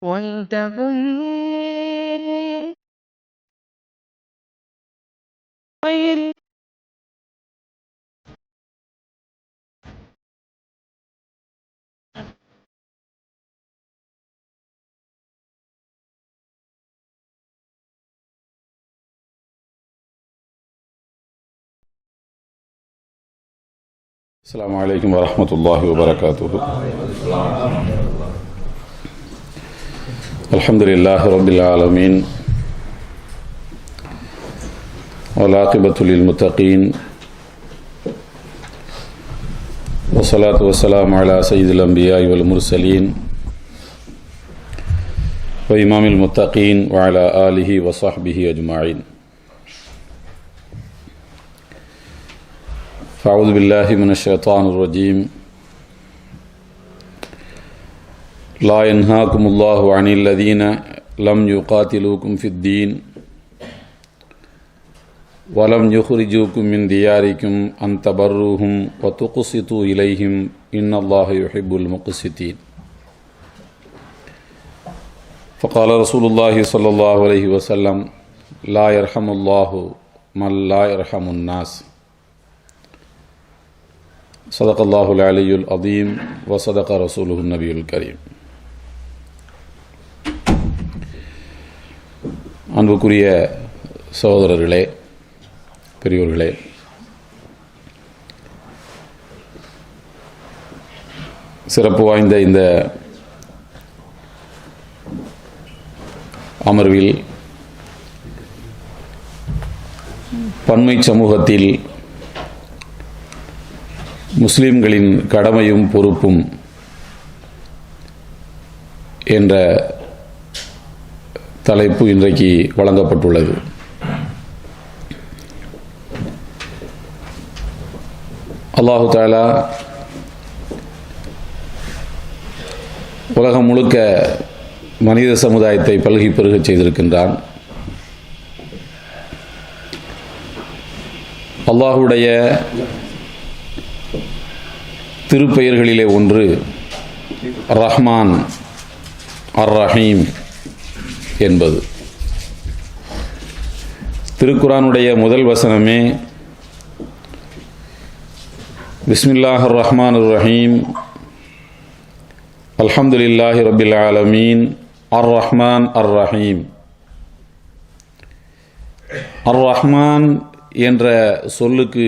ولتكن خير. السلام عليكم ورحمة الله وبركاته. الحمد لله رب العالمين والعاقبة للمتقين والصلاة والسلام على سيد الأنبياء والمرسلين وإمام المتقين وعلى آله وصحبه أجمعين. فأعوذ بالله من الشيطان الرجيم. لا ينهاكم الله عن الذين لم يقاتلوكم في الدين ولم يخرجوكم من دياركم أن تبروهم وتقسطوا إليهم إن الله يحب المقسطين. فقال رسول الله صلى الله عليه وسلم لا يرحم الله من لا يرحم الناس. صدق الله العلي العظيم وصدق رسوله النبي الكريم. அன்புக்குரிய சகோதரர்களே, பெரியோர்களே, சிறப்பு வாய்ந்த இந்த அமர்வில் பன்மை சமூகத்தில் முஸ்லிம்களின் கடமையும் பொறுப்பும் என்ற தலைப்பு இன்றைக்கு வழங்கப்பட்டுள்ளது. அல்லாஹு தஆலா உலகம் முழுக்க மனித சமுதாயத்தை பல்கி பெருகச் செய்திருக்கின்றான். அல்லாஹுடைய திருப்பெயர்களிலே ஒன்று ரஹ்மான் அர் ரஹீம் என்பது. திருக்குரானுடைய முதல் வசனமே பிஸ்மில்லாஹிர் ரஹ்மானிர் ரஹீம் அல்ஹம்துலில்லாஹி ரப்பில் ஆலமீன் அர் ரஹ்மான் அர் ரஹீம். அர் ரஹ்மான் என்ற சொல்லுக்கு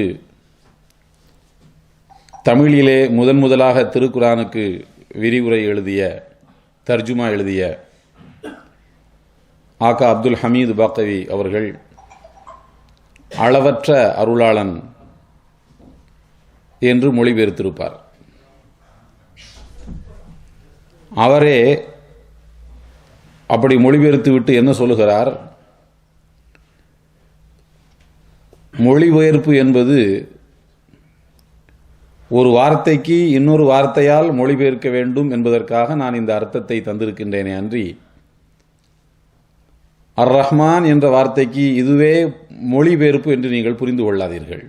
தமிழிலே முதலாக திருக்குரானுக்கு விரிவுரை எழுதிய, தர்ஜுமா எழுதிய ஆகா அப்துல் ஹமீது பாக்கவி அவர்கள் அளவற்ற அருளாளன் என்று மொழிபெயர்த்திருப்பார். அவரே அப்படி மொழிபெயர்த்துவிட்டு என்ன சொல்லுகிறார்? மொழிபெயர்ப்பு என்பது ஒரு வார்த்தைக்கு இன்னொரு வார்த்தையால் மொழிபெயர்க்க வேண்டும் என்பதற்காக நான் இந்த அர்த்தத்தை தந்திருக்கின்றேனே அன்றி அர் ரஹ்மான் என்ற வார்த்தைக்கு இதுவே மொழிபெயர்ப்பு என்று நீங்கள் புரிந்து கொள்ளாதீர்கள்.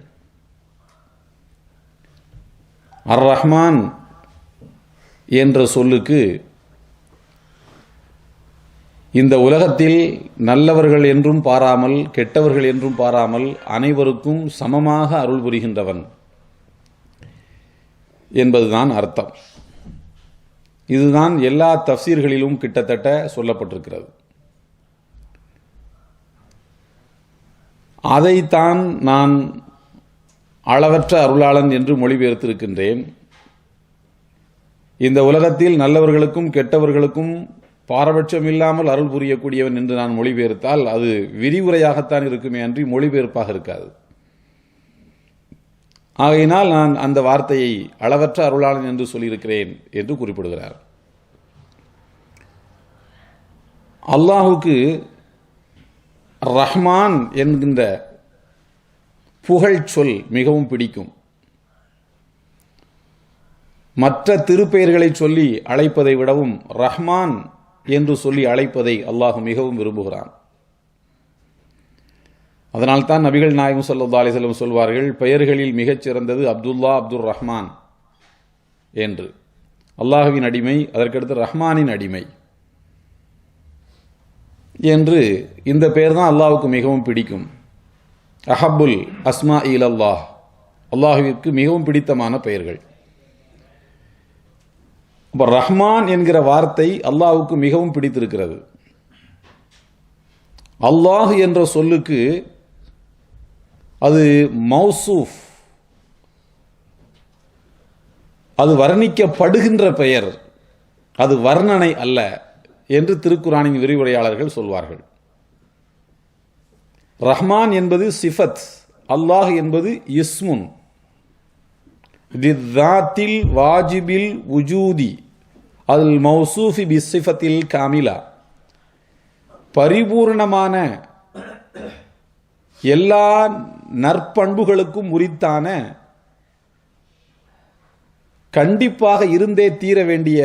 அர் ரஹ்மான் என்ற சொல்லுக்கு இந்த உலகத்தில் நல்லவர்கள் என்றும் பாராமல் கெட்டவர்கள் என்றும் பாராமல் அனைவருக்கும் சமமாக அருள் புரிகின்றவன் என்பதுதான் அர்த்தம். இதுதான் எல்லா தஃசீர்களிலும் கிட்டத்தட்ட சொல்லப்பட்டிருக்கிறது. அதைத்தான் நான் அளவற்ற அருளாளன் என்று மொழிபெயர்த்திருக்கின்றேன். இந்த உலகத்தில் நல்லவர்களுக்கும் கெட்டவர்களுக்கும் பாரபட்சம் இல்லாமல் அருள் புரியக்கூடியவன் என்று நான் மொழிபெயர்த்தால் அது விரிவுரையாகத்தான் இருக்குமே அன்றி மொழிபெயர்ப்பாக இருக்காது. ஆகையினால் நான் அந்த வார்த்தையை அளவற்ற அருளாளன் என்று சொல்லியிருக்கிறேன் என்று குறிப்பிடுகிறார். அல்லாஹுக்கு ரஹ்மான் என்கின்ற புகழ் சொல் மிகவும் பிடிக்கும். மற்ற திருப்பெயர்களை சொல்லி அழைப்பதை விடவும் ரஹ்மான் என்று சொல்லி அழைப்பதை அல்லாஹ் மிகவும் விரும்புகிறான். அதனால்தான் நபிகள் நாயகம் ஸல்லல்லாஹு அலைஹி வஸல்லம் சொல்வார்கள், பெயர்களில் மிகச் சிறந்தது அப்துல்லா அப்துர் ரஹ்மான் என்று. அல்லாஹுவின் அடிமை, அதற்கடுத்து ரஹ்மானின் அடிமை. என்று இந்த பெயர் தான் அல்லாஹ்வுக்கு மிகவும் பிடிக்கும். அஹப்புல் அஸ்மா இலல்லாஹ், அல்லாஹ்விற்கு மிகவும் பிடித்தமான பெயர்கள். அப்ப ரஹ்மான் என்கிற வார்த்தை அல்லாஹ்வுக்கு மிகவும் பிடித்திருக்கிறது. அல்லாஹ் என்ற சொல்லுக்கு அது மௌசூஃப், அது வர்ணிக்கப்படுகின்ற பெயர், அது வர்ணனை அல்ல என்று திருக்குரானின் விரிவுரையாளர்கள் சொல்வார்கள். ரஹ்மான் என்பது சிஃபத், அல்லாஹ் என்பது இஸ்முன் லித்தாத்தில் வாஜிபில் உஜூதி அல் மௌசூஃபி பிஸ்ஸிஃபத்தில் காமிலா, பரிபூர்ணமான எல்லா நற்பண்புகளுக்கும் உரித்தான, கண்டிப்பாக இருந்தே தீர வேண்டிய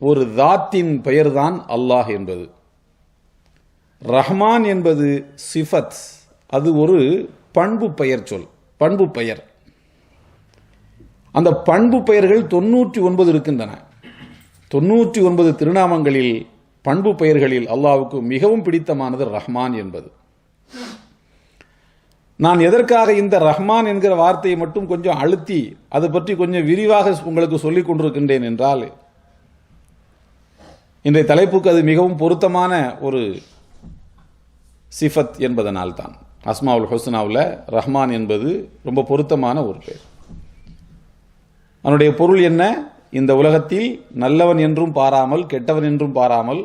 ஒரு தாத்தின் பெயர்தான் அல்லாஹ் என்பது. ரஹ்மான் என்பது சிஃபத், அது ஒரு பண்பு பெயர் சொல், பண்பு பெயர். அந்த பண்பு பெயர்கள் 99 இருக்கின்றன. 99 திருநாமங்களில் பண்பு பெயர்களில் அல்லாஹ்வுக்கு மிகவும் பிடித்தமானது ரஹ்மான் என்பது. நான் எதற்காக இந்த ரஹ்மான் என்கிற வார்த்தையை மட்டும் கொஞ்சம் அழுத்தி அதை பற்றி கொஞ்சம் விரிவாக உங்களுக்கு சொல்லிக் கொண்டிருக்கின்றேன் என்றால், இன்றைய தலைப்புக்கு அது மிகவும் பொருத்தமான ஒரு சிஃபத் என்பதனால்தான். அஸ்மாவுல் ஹுஸ்னாவில் ரஹ்மான் என்பது ரொம்ப பொருத்தமான ஒரு பெயர். அதனுடைய பொருள் என்ன? இந்த உலகத்தில் நல்லவன் என்றும் பாராமல், கெட்டவன் என்றும் பாராமல்,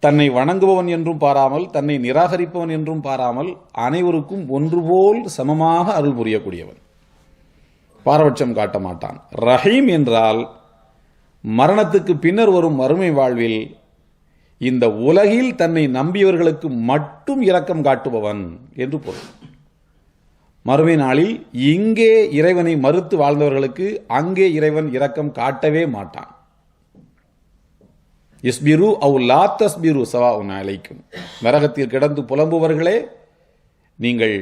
தன்னை வணங்குபவன் என்றும் பாராமல், தன்னை நிராகரிப்பவன் என்றும் பாராமல், அனைவருக்கும் ஒன்றுபோல் சமமாக அருள் புரியக்கூடியவன், பாரபட்சம் காட்ட மாட்டான். ரஹீம் என்றால் மரணத்துக்கு பின்னர் வரும் மறுமை வாழ்வில் இந்த உலகில் தன்னை நம்பியவர்களுக்கு மட்டும் இரக்கம் காட்டுபவன் என்று பொருள். மறுமை நாளில் இங்கே இறைவனை மறுத்து வாழ்ந்தவர்களுக்கு அங்கே இறைவன் இரக்கம் காட்டவே மாட்டான். இஸ்பிரு அவு லா தஸ்பிரு சவாஉன் அலைக்கும், நரகத்தில் கிடந்து புலம்புவர்களே, நீங்கள்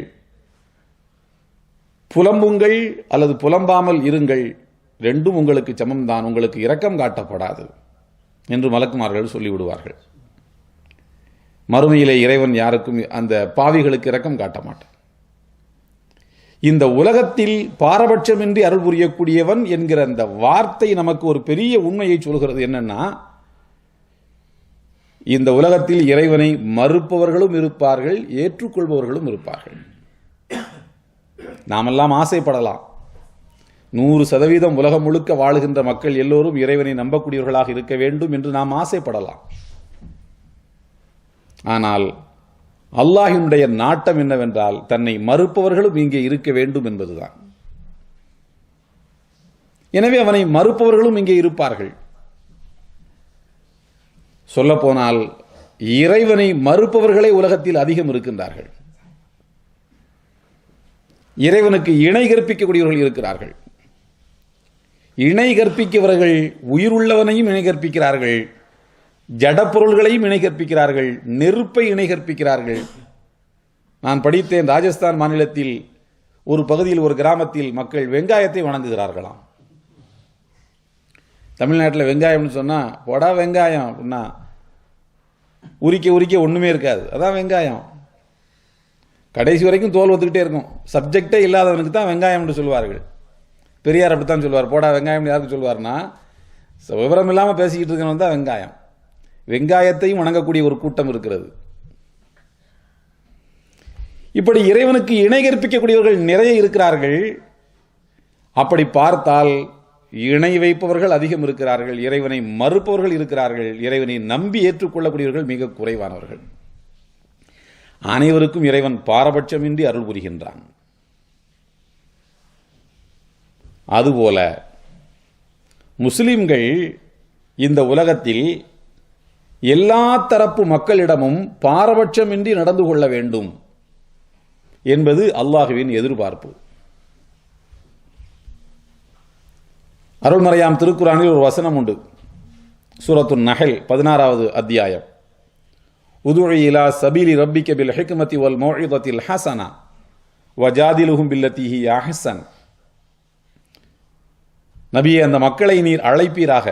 புலம்புங்கள் அல்லது புலம்பாமல் இருங்கள், ரெண்டும் உங்களுக்கு சமம்தான், உங்களுக்கு இரக்கம் காட்டப்படாது என்று மலக்குமார்கள் சொல்லிவிடுவார்கள். மறுமையிலே இறைவன் யாருக்கும், அந்த பாவிகளுக்கு இரக்கம் காட்ட மாட்டான். இந்த உலகத்தில் பாரபட்சமின்றி அருள் புரியக்கூடியவன் என்கிற அந்த வார்த்தை நமக்கு ஒரு பெரிய உண்மையை சொல்கிறது. என்னன்னா, இந்த உலகத்தில் இறைவனை மறுப்பவர்களும் இருப்பார்கள், ஏற்றுக்கொள்பவர்களும் இருப்பார்கள். நாமெல்லாம் ஆசைப்படலாம், 100% உலகம் முழுக்க வாழுகின்ற மக்கள் எல்லோரும் இறைவனை நம்பக்கூடியவர்களாக இருக்க வேண்டும் என்று நாம் ஆசைப்படலாம். ஆனால் அல்லாஹ்வினுடைய நாட்டம் என்னவென்றால், தன்னை மறுப்பவர்களும் இங்கே இருக்க வேண்டும் என்பதுதான். எனவே அவனை மறுப்பவர்களும் இங்கே இருப்பார்கள். சொல்லப்போனால் இறைவனை மறுப்பவர்களே உலகத்தில் அதிகம் இருக்கின்றார்கள். இறைவனுக்கு இணை கற்பிக்கக்கூடியவர்கள் இருக்கிறார்கள். இணை கற்பிக்கவர்கள் உயிருள்ளவனையும் இணை கற்பிக்கிறார்கள், ஜடப்பொருள்களையும் இணை கற்பிக்கிறார்கள், நெருப்பை இணை கற்பிக்கிறார்கள். நான் படித்தேன், ராஜஸ்தான் மாநிலத்தில் ஒரு பகுதியில், ஒரு கிராமத்தில் மக்கள் வெங்காயத்தை வணங்குகிறார்களாம். தமிழ்நாட்டில் வெங்காயம்னு சொன்னா போடா வெங்காயம் அப்படின்னா உரிக்க உரிக்க ஒண்ணுமே இருக்காது, அதான் வெங்காயம். கடைசி வரைக்கும் தோல் ஒத்துக்கிட்டே இருக்கும். சப்ஜெக்டே இல்லாதவனுக்கு தான் வெங்காயம்னு சொல்லுவார்கள். பெரியார் அப்படித்தான் சொல்லுவார், போடா வெங்காயம் யாருக்கு சொல்லுவார்னா, விவரம் இல்லாமல் பேசிக்கிட்டு இருக்கணும் தான் வெங்காயம். வெங்காயத்தையும் வணங்கக்கூடிய ஒரு கூட்டம் இருக்கிறது. இப்படி இறைவனுக்கு இணை கற்பிக்கக்கூடியவர்கள் நிறைய இருக்கிறார்கள். அப்படி பார்த்தால் இணை வைப்பவர்கள் அதிகம் இருக்கிறார்கள், இறைவனை மறுப்பவர்கள் இருக்கிறார்கள், இறைவனை நம்பி ஏற்றுக்கொள்ளக்கூடியவர்கள் மிக குறைவானவர்கள். அனைவருக்கும் இறைவன் பாரபட்சமின்றி அருள் புரிகின்றான். அதுபோல முஸ்லிம்கள் இந்த உலகத்தில் எல்லா தரப்பு மக்களிடமும் பாரபட்சமின்றி நடந்து கொள்ள வேண்டும் என்பது அல்லாஹ்வின் எதிர்பார்ப்பு. அருள்மறையாம் திருக்குரானில் ஒரு வசனம் உண்டு. சூரத்துன் நஹல் 16வது அத்தியாயம். உதுஇ இலா சபீலி ரப்பிக பில் ஹிக்மதி வல் மௌஇதத்தில் ஹஸனா வஜாதிலுஹும் பில்லதி ஹிய அஹ்ஸன். நபியே, அந்த மக்களை நீர் அழைப்பீராக,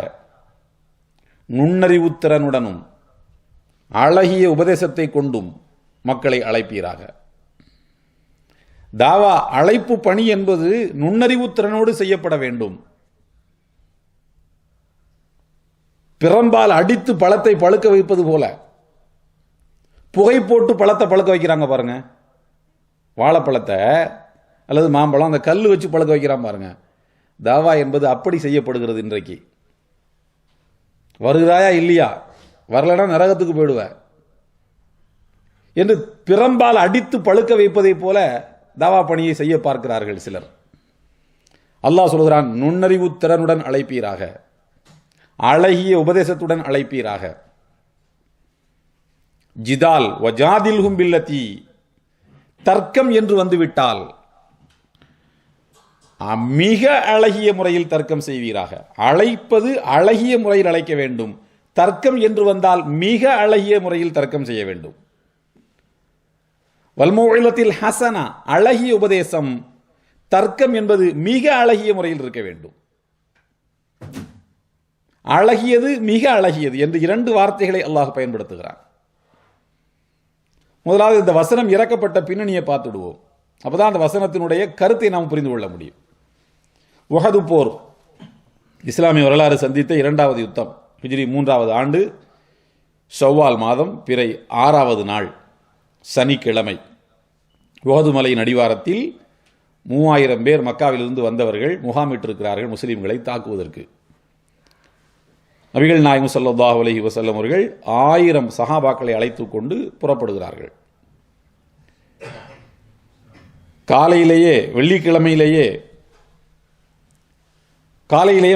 நுண்ணறிவுத்திறனுடனும் அழகிய உபதேசத்தை கொண்டும் மக்களை அழைப்பீராக. தாவா அழைப்பு பணி என்பது நுண்ணறிவு திறனோடு செய்யப்பட வேண்டும். பிறம்பால் அடித்து பழத்தை பழுக்க வைப்பது போல புகை போட்டு பழத்தை பழுக்க வைக்கிறாங்க பாருங்க. வாழைப்பழத்தை அல்லது மாம்பழம் அந்த கல் வச்சு பழுக்க வைக்கிறான் பாருங்க. தாவா என்பது அப்படி செய்யப்படுகிறது. இன்றைக்கு வருகிறாயா இல்லையா, வரலன்னா நரகத்துக்கு போயிடுவ என்று பிறம்பால் அடித்து பழுக்க வைப்பதை போல தாவா பணியை செய்ய பார்க்கிறார்கள் சிலர். அல்லாஹ் சொல்கிறான், நுண்ணறிவு திறனுடன் அழைப்பீராக, அழகிய உபதேசத்துடன் அழைப்பீராக. ஜிதால் வஜாதில்ஹும் பில்லதி, தர்க்கம் என்று வந்துவிட்டால் மிக அழகிய முறையில் தர்க்கம் செய்வீராக. அழைப்பது அழகிய முறையில் அழைக்க வேண்டும். தர்க்கம் என்று வந்தால் மிக அழகிய முறையில் தர்க்கம் செய்ய வேண்டும். வல்மௌஇலத்தில் ஹசனா, அழகிய உபதேசம். தர்க்கம் என்பது மிக அழகிய முறையில் இருக்க வேண்டும். அழகியது மிக அழகியது என்று இரண்டு வார்த்தைகளை அல்லாஹ் பயன்படுத்துகிறான். முதலாவது இந்த வசனம் இறக்கப்பட்ட பின்னணியை பார்த்துடுவோம். அப்பதான் அந்த வசனத்தினுடைய கருத்தை நாம் புரிந்து கொள்ள முடியும். உஹது போர் இஸ்லாமிய வரலாறு சந்தித்த இரண்டாவது யுத்தம். ஹிஜ்ரி 3வது ஆண்டு ஷவ்வால் மாதம் பிறை 6வது நாள் சனிக்கிழமை. உஹது மலையின் அடிவாரத்தில் 3000 பேர் மக்காவிலிருந்து வந்தவர்கள் முகாமிட்டிருக்கிறார்கள் முஸ்லிம்களை தாக்குவதற்கு. நபிகள் நாயகம் ஸல்லல்லாஹு அலைஹி வஸல்லம் அவர்கள் 1000 சஹாபாக்களை அழைத்துக் கொண்டு புறப்படுகிறார்கள். காலையிலேயே வெள்ளிக்கிழமையிலேயே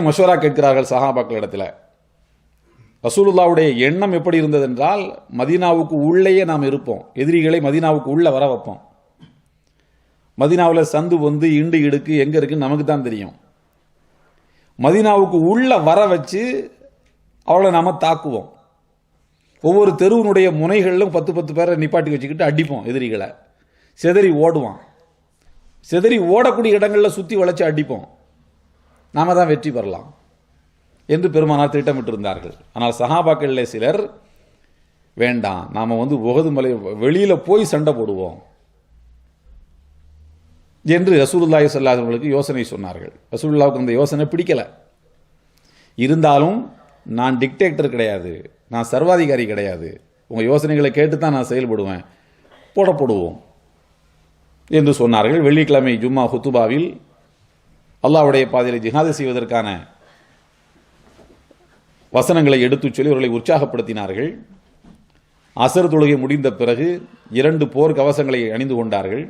மஷூரா கேட்கிறார்கள் சஹாபாக்கள் இடத்துல. ரசூலுல்லாவுடைய எண்ணம் எப்படி இருந்தது என்றால், மதீனாவுக்கு உள்ளேயே நாம் இருப்போம், எதிரிகளை மதீனாவுக்கு உள்ள வர வைப்போம். மதீனாவில் சந்து வந்து இண்டு இடுக்கு எங்க இருக்குன்னு நமக்கு தான் தெரியும். மதீனாவுக்கு உள்ள வர வச்சு அவளை நாம தாக்குவோம். ஒவ்வொரு தெருவினுடைய முனைகளிலும் 10 பேரை நிப்பாட்டி வச்சுக்கிட்டு அடிப்போம். எதிரிகளை செதறி ஓடுவான். செதறி ஓடக்கூடிய இடங்களில் சுற்றி வளைச்சு அடிப்போம். நாம தான் வெற்றி பெறலாம் என்று பெருமானார் திட்டமிட்டிருந்தார்கள். ஆனால் சஹாபாக்களில் சிலர், வேண்டாம், நாம உஹது மலை வெளியில போய் சண்டை போடுவோம் என்று ரசூலுல்லாஹி ஸல்லல்லாஹு அலைஹி வஸல்லம் யோசனை சொன்னார்கள். ரசூலுல்லாஹ்வுக்கு அந்த யோசனை பிடிக்கல. இருந்தாலும், நான் டிக்டேட்டர் கிடையாது, நான் சர்வாதிகாரி கிடையாது, உங்க யோசனைகளை கேட்டு தான் நான் செயல்படுவேன், போடுவோம் என்று சொன்னார்கள். வெள்ளிக்கிழமை ஜும்மா ஹுத்துபாவில் அல்லாஹ்வுடைய பாதையில் ஜிஹாது செய்வதற்கான வசனங்களை எடுத்துச் சொல்லி அவர்களை உற்சாகப்படுத்தினார்கள். அசர் தொழுகை முடிந்த பிறகு 2 போர் கவசங்களை அணிந்து கொண்டார்கள்.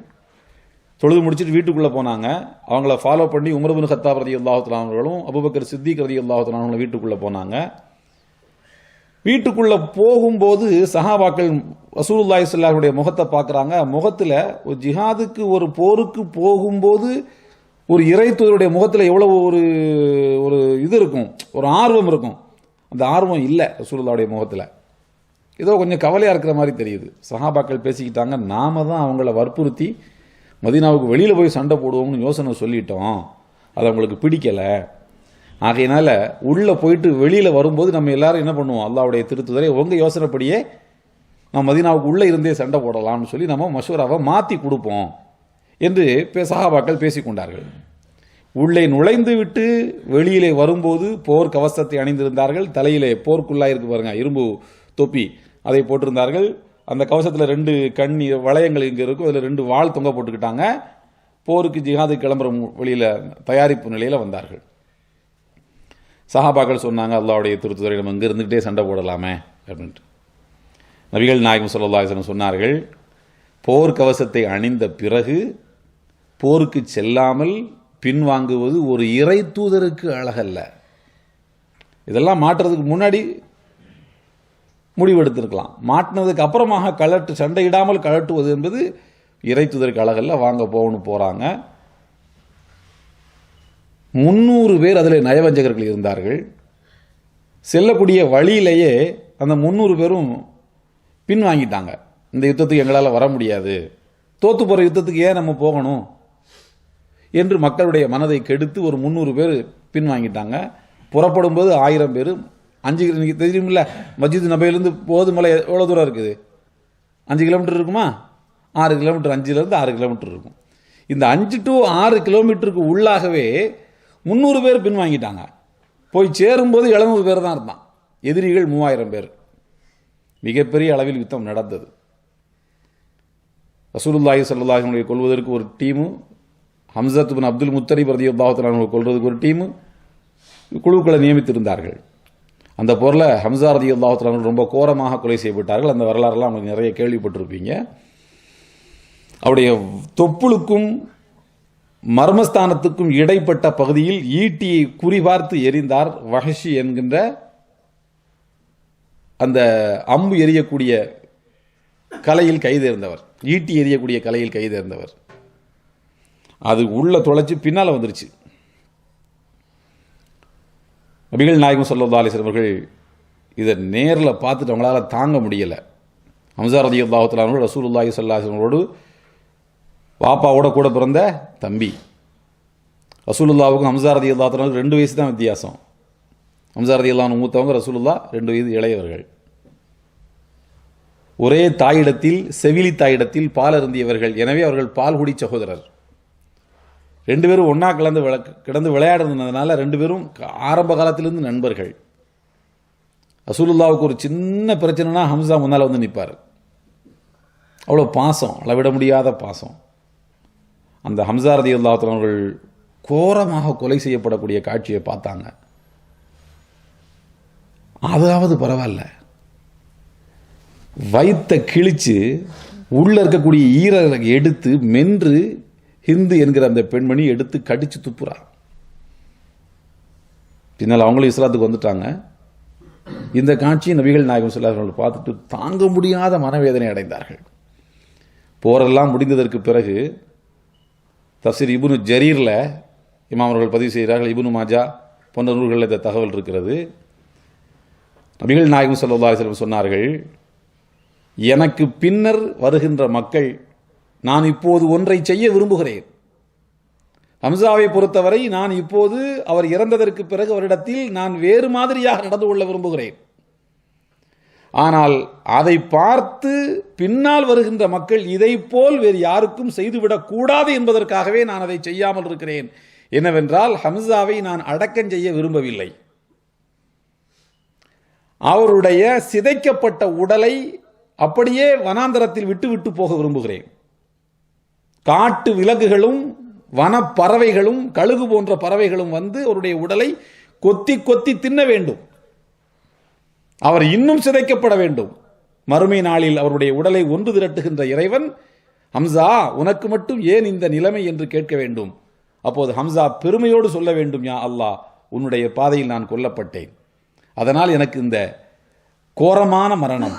தொழுது முடிச்சுட்டு வீட்டுக்குள்ளே போனாங்க. அவங்கள ஃபாலோ பண்ணி உமர் இப்னு கத்தாப் ரலியல்லாஹு தஆலா அவர்களும் அபூபக்கர் சித்திக் ரலியல்லாஹு தஆலா அவர்களும் வீட்டுக்குள்ளே போனாங்க. வீட்டுக்குள்ளே போகும்போது சஹாபாக்கள் ரசூலுல்லாஹி ஸல்லல்லாஹு அலைஹி முகத்தை பார்க்குறாங்க. முகத்தில் ஒரு ஜிஹாதுக்கு ஒரு போருக்கு போகும்போது ஒரு இறைத்தூதருடைய முகத்தில் எவ்வளவு ஒரு இது இருக்கும், ஒரு ஆர்வம் இருக்கும். அந்த ஆர்வம் இல்லை ரசூலுல்லாஹுடைய முகத்தில். ஏதோ கொஞ்சம் கவலையாக இருக்கிற மாதிரி தெரியுது. சஹாபாக்கள் பேசிக்கிட்டாங்க, நாம தான் அவங்கள வற்புறுத்தி மதீனாவுக்கு வெளியில் போய் சண்டை போடுவோம்னு யோசனை சொல்லிட்டோம், அது அவங்களுக்கு பிடிக்கலை. ஆகையினால உள்ளே போயிட்டு வெளியில் வரும்போது நம்ம எல்லாரும் என்ன பண்ணுவோம், அல்லாஹ்வுடைய திருத்துதரை உங்கள் யோசனைப்படியே நம்ம மதீனாவுக்கு உள்ளே இருந்தே சண்டை போடலாம்னு சொல்லி நம்ம மஷூராவை மாற்றி கொடுப்போம் என்று சஹாபாக்கள் பேசிக்கொண்டார்கள். உள்ளே நுழைந்து விட்டு வெளியிலே வரும்போது போர் கவசத்தை அணிந்திருந்தார்கள். தலையிலே போர்க்குள்ளாக இருக்கு பாருங்க, இரும்பு தொப்பி, அதை போட்டிருந்தார்கள். அந்த கவசத்தில் 2 கண்ணி வளையங்கள் இங்கே இருக்கும், அதில் 2 வாள் தொங்க போட்டுக்கிட்டாங்க. போருக்கு ஜிஹாது கிளம்புற வெளியில் தயாரிப்பு நிலையில் வந்தார்கள். சஹாபாக்கள் சொன்னாங்க, அல்லாஹ்வுடைய திருத்துதரை நம்ம இங்கே இருந்துக்கிட்டே சண்டை போடலாமே அப்படின்ட்டு. நபிகள் நாயகம் ஸல்லல்லாஹு அலைஹி வஸல்லம் சொன்னார்கள், போர் கவசத்தை அணிந்த பிறகு போருக்கு செல்லாமல் பின்வாங்குவது ஒரு இறை தூதருக்கு அழகல்ல. இதெல்லாம் மாற்றுறதுக்கு முன்னாடி முடிவெடுத்திருக்கலாம். மாட்டினதுக்கு அப்புறமாக சண்டையிடாமல் கழட்டுவது என்பது இறை தூதருக்கு அழகல்ல, வாங்க போகணும் போறாங்க. 300 பேர் அதில் நயவஞ்சகர்கள் இருந்தார்கள். செல்லக்கூடிய வழியிலேயே அந்த 300 பேரும் பின்வாங்கிட்டாங்க. இந்த யுத்தத்துக்கு எங்களால் வர முடியாது, தோத்து போகிற யுத்தத்துக்கு ஏன் நம்ம போகணும் என்று மக்களுடைய மனதை கெடுத்து ஒரு 300 பேர் பின்வாங்கிட்டாங்க. புறப்படும்போது 1000 பேர் நீங்கள் தெரியுமில்ல, மஸ்ஜித் நபையிலேருந்து போதுமலை எவ்வளோ தூரம் இருக்குது? 5 கிலோமீட்டர் இருக்குமா? 6 கிலோமீட்டர், 5லேருந்து 6 கிலோமீட்டர் இருக்கும். இந்த 5 to 6 கிலோமீட்டருக்கு உள்ளாகவே 300 பேர் பின்வாங்கிட்டாங்க. போய் சேரும்போது 700 பேர் தான் இருந்தான். எதிரிகள் 3000 பேர். மிகப்பெரிய அளவில் யுத்தம் நடந்தது. ரசூலுல்லாஹி ஸல்லல்லாஹு அலைஹி வஸல்லம் கொல்வதற்கு ஒரு டீமு, ஹம்ஸத் பின் அப்துல் முத்தலிப் ரலியல்லாஹு தஆலா அன்ஹு கொல்வதற்கு ஒரு டீமு, குழுக்களை நியமித்திருந்தார்கள். அந்த போரில் ஹம்ஸா ரலியல்லாஹு தஆலா அன்ஹு ரொம்ப கோரமாக கொலை செய்யப்பட்டார்கள். அந்த வரலாறுலாம் அவங்க நிறைய கேள்விப்பட்டிருப்பீங்க. அவருடைய தொப்புளுக்கும் மர்மஸ்தானத்துக்கும் இடைப்பட்ட பகுதியில் ஈட்டியை குறிபார்த்து எறிந்தார் வஹஷி என்கின்ற அந்த அம்பு எறியக்கூடிய கலையில் கைதேர்ந்தவர், ஈட்டி எறியக்கூடிய கலையில் கைதேர்ந்தவர். அது உள்ள தொலைச்சு பின்னால் வந்துருச்சு. நபிகள் நாயகம் ஸல்லல்லாஹு அலைஹி வஸல்லம் அவர்கள் இதை நேரில் பார்த்துட்டு அவங்களால தாங்க முடியலை. ஹம்ஸா ரலியல்லாஹு தஆலா அன்ஹு ரசூலுல்லாஹி ஸல்லல்லாஹு அலைஹி வஸல்லம் பாப்பாவோட கூட பிறந்த தம்பி. ரசூலுல்லாவுக்கும் ஹம்ஸா ரலியல்லாஹு தஆலா 2 வயசு தான் வித்தியாசம். ஹம்ஸா ரலியல்லாஹு அன்ஹு மூத்தவங்க, ரசூலுல்லாஹ் 2 வயது இளையவர்கள். ஒரே தாயிடத்தில், செவிலி தாயிடத்தில் பால் அருந்தியவர்கள். எனவே அவர்கள் பால்குடி சகோதரர். 2 பேரும் ஒன்றா கிடந்து விளையாடுனதுனால 2 பேரும் ஆரம்ப காலத்திலிருந்து நண்பர்கள். ரசூலுல்லாவுக்கு ஒரு சின்ன பிரச்சனைனா ஹம்ஸா முன்னால் வந்து நிற்பார். அவ்வளோ பாசம், அளவிட முடியாத பாசம். அந்த ஹம்ஸா ரலியல்லாஹு தஆலா அவர்கள் கோரமாக கொலை செய்யப்படக்கூடிய காட்சியை பார்த்தாங்க. அதாவது பரவாயில்ல, வயிற்றை கிழிச்சு உள்ள இருக்கக்கூடிய ஈரலை எடுத்து மென்று ஹிந்து என்கிற அந்த பெண்மணி எடுத்து கடிச்சு துப்புறா. பின்னால் அவங்களும் இஸ்லாத்துக்கு வந்துட்டாங்க. இந்த காட்சியை நபிகள் நாயகம் ஸல்லல்லாஹு அலைஹி வஸல்லம் பார்த்துட்டு தாங்க முடியாத மனவேதனை அடைந்தார்கள். போரெல்லாம் முடிந்ததற்கு பிறகு தஃப்சீர் இப்னு ஜரீரில் இமாம் அவர்கள் பதிவு செய்கிறார்கள், இப்னு மாஜா போன்ற நூல்களில் இந்த தகவல் இருக்கிறது. நபிகள் நாயகம் ஸல்லல்லாஹு அலைஹி வஸல்லம் சொன்னார்கள், எனக்கு பின்னர் வருகின்ற மக்கள் நான் இப்போது ஒன்றை செய்ய விரும்புகிறேன். ஹம்ஸாவை பொறுத்தவரை நான் இப்போது அவர் இறந்ததற்கு பிறகு அவரிடத்தில் நான் வேறு மாதிரியாக நடந்து கொள்ள விரும்புகிறேன். ஆனால் அதை பார்த்து பின்னால் வருகின்ற மக்கள் இதை போல் வேறு யாருக்கும் செய்துவிடக் கூடாது என்பதற்காகவே நான் அதை செய்யாமல் இருக்கிறேன். என்னவென்றால், ஹம்ஸாவை நான் அடக்கம் செய்ய விரும்பவில்லை. அவருடைய சிதைக்கப்பட்ட உடலை அப்படியே வனாந்தரத்தில் விட்டு விட்டு போக விரும்புகிறேன். காட்டு விலங்குகளும் வனப்பறவைகளும் கழுகு போன்ற பறவைகளும் வந்து அவருடைய உடலை கொத்தி கொத்தி தின்ன வேண்டும். அவர் இன்னும் சிதைக்கப்பட வேண்டும். மறுமை நாளில் அவருடைய உடலை ஒன்று திரட்டுகின்ற இறைவன், ஹம்ஸா உனக்கு மட்டும் ஏன் இந்த நிலைமை என்று கேட்க வேண்டும். அப்போது ஹம்ஸா பெருமையோடு சொல்ல வேண்டும், யா அல்லாஹ், உன்னுடைய பாதையில் நான் கொல்லப்பட்டேன், அதனால் எனக்கு இந்த கோரமான மரணம்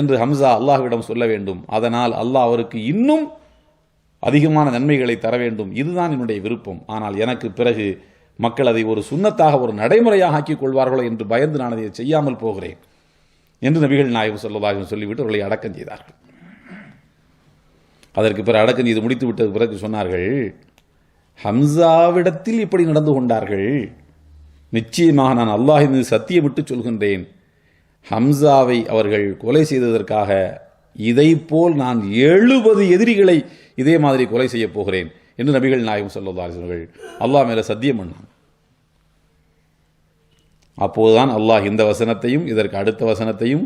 என்று ஹம்ஸா அல்லாஹ்விடம் சொல்ல வேண்டும். அதனால் அல்லாஹ் அவருக்கு இன்னும் அதிகமான நன்மைகளை தர வேண்டும். இதுதான் என்னுடைய விருப்பம். ஆனால் எனக்கு பிறகு மக்கள் அதை ஒரு சுன்னத்தாக, ஒரு நடைமுறையாக ஆக்கிக் கொள்வார்களோ என்று பயந்து நான் அதை செய்யாமல் போகிறேன் என்று நபிகள் நாயகம் ஸல்லல்லாஹு அலைஹி வஸல்லம் சொல்லிவிட்டு அவர்களை அடக்கம் செய்தார்கள். அதற்கு பிறகு அடக்கம் செய்து முடித்து விட்டது பிறகு சொன்னார்கள், ஹம்ஸாவிடத்தில் இப்படி நடந்து கொண்டார்கள், நிச்சயமாக நான் அல்லாஹ் மீது சத்தியமிட்டு சொல்கின்றேன், ஹம்ஸாவை அவர்கள் கொலை செய்ததற்காக இதை போல் நான் 70 எதிரிகளை இதே மாதிரி கொலை செய்ய போகிறேன் என்று நபிகள் நாயகம் ஸல்லல்லாஹு அலைஹி வஸல்லம் அல்லாஹ் மேல சத்தியம் பண்ணான். அப்போதுதான் அல்லாஹ் இந்த வசனத்தையும் இதற்கு அடுத்த வசனத்தையும்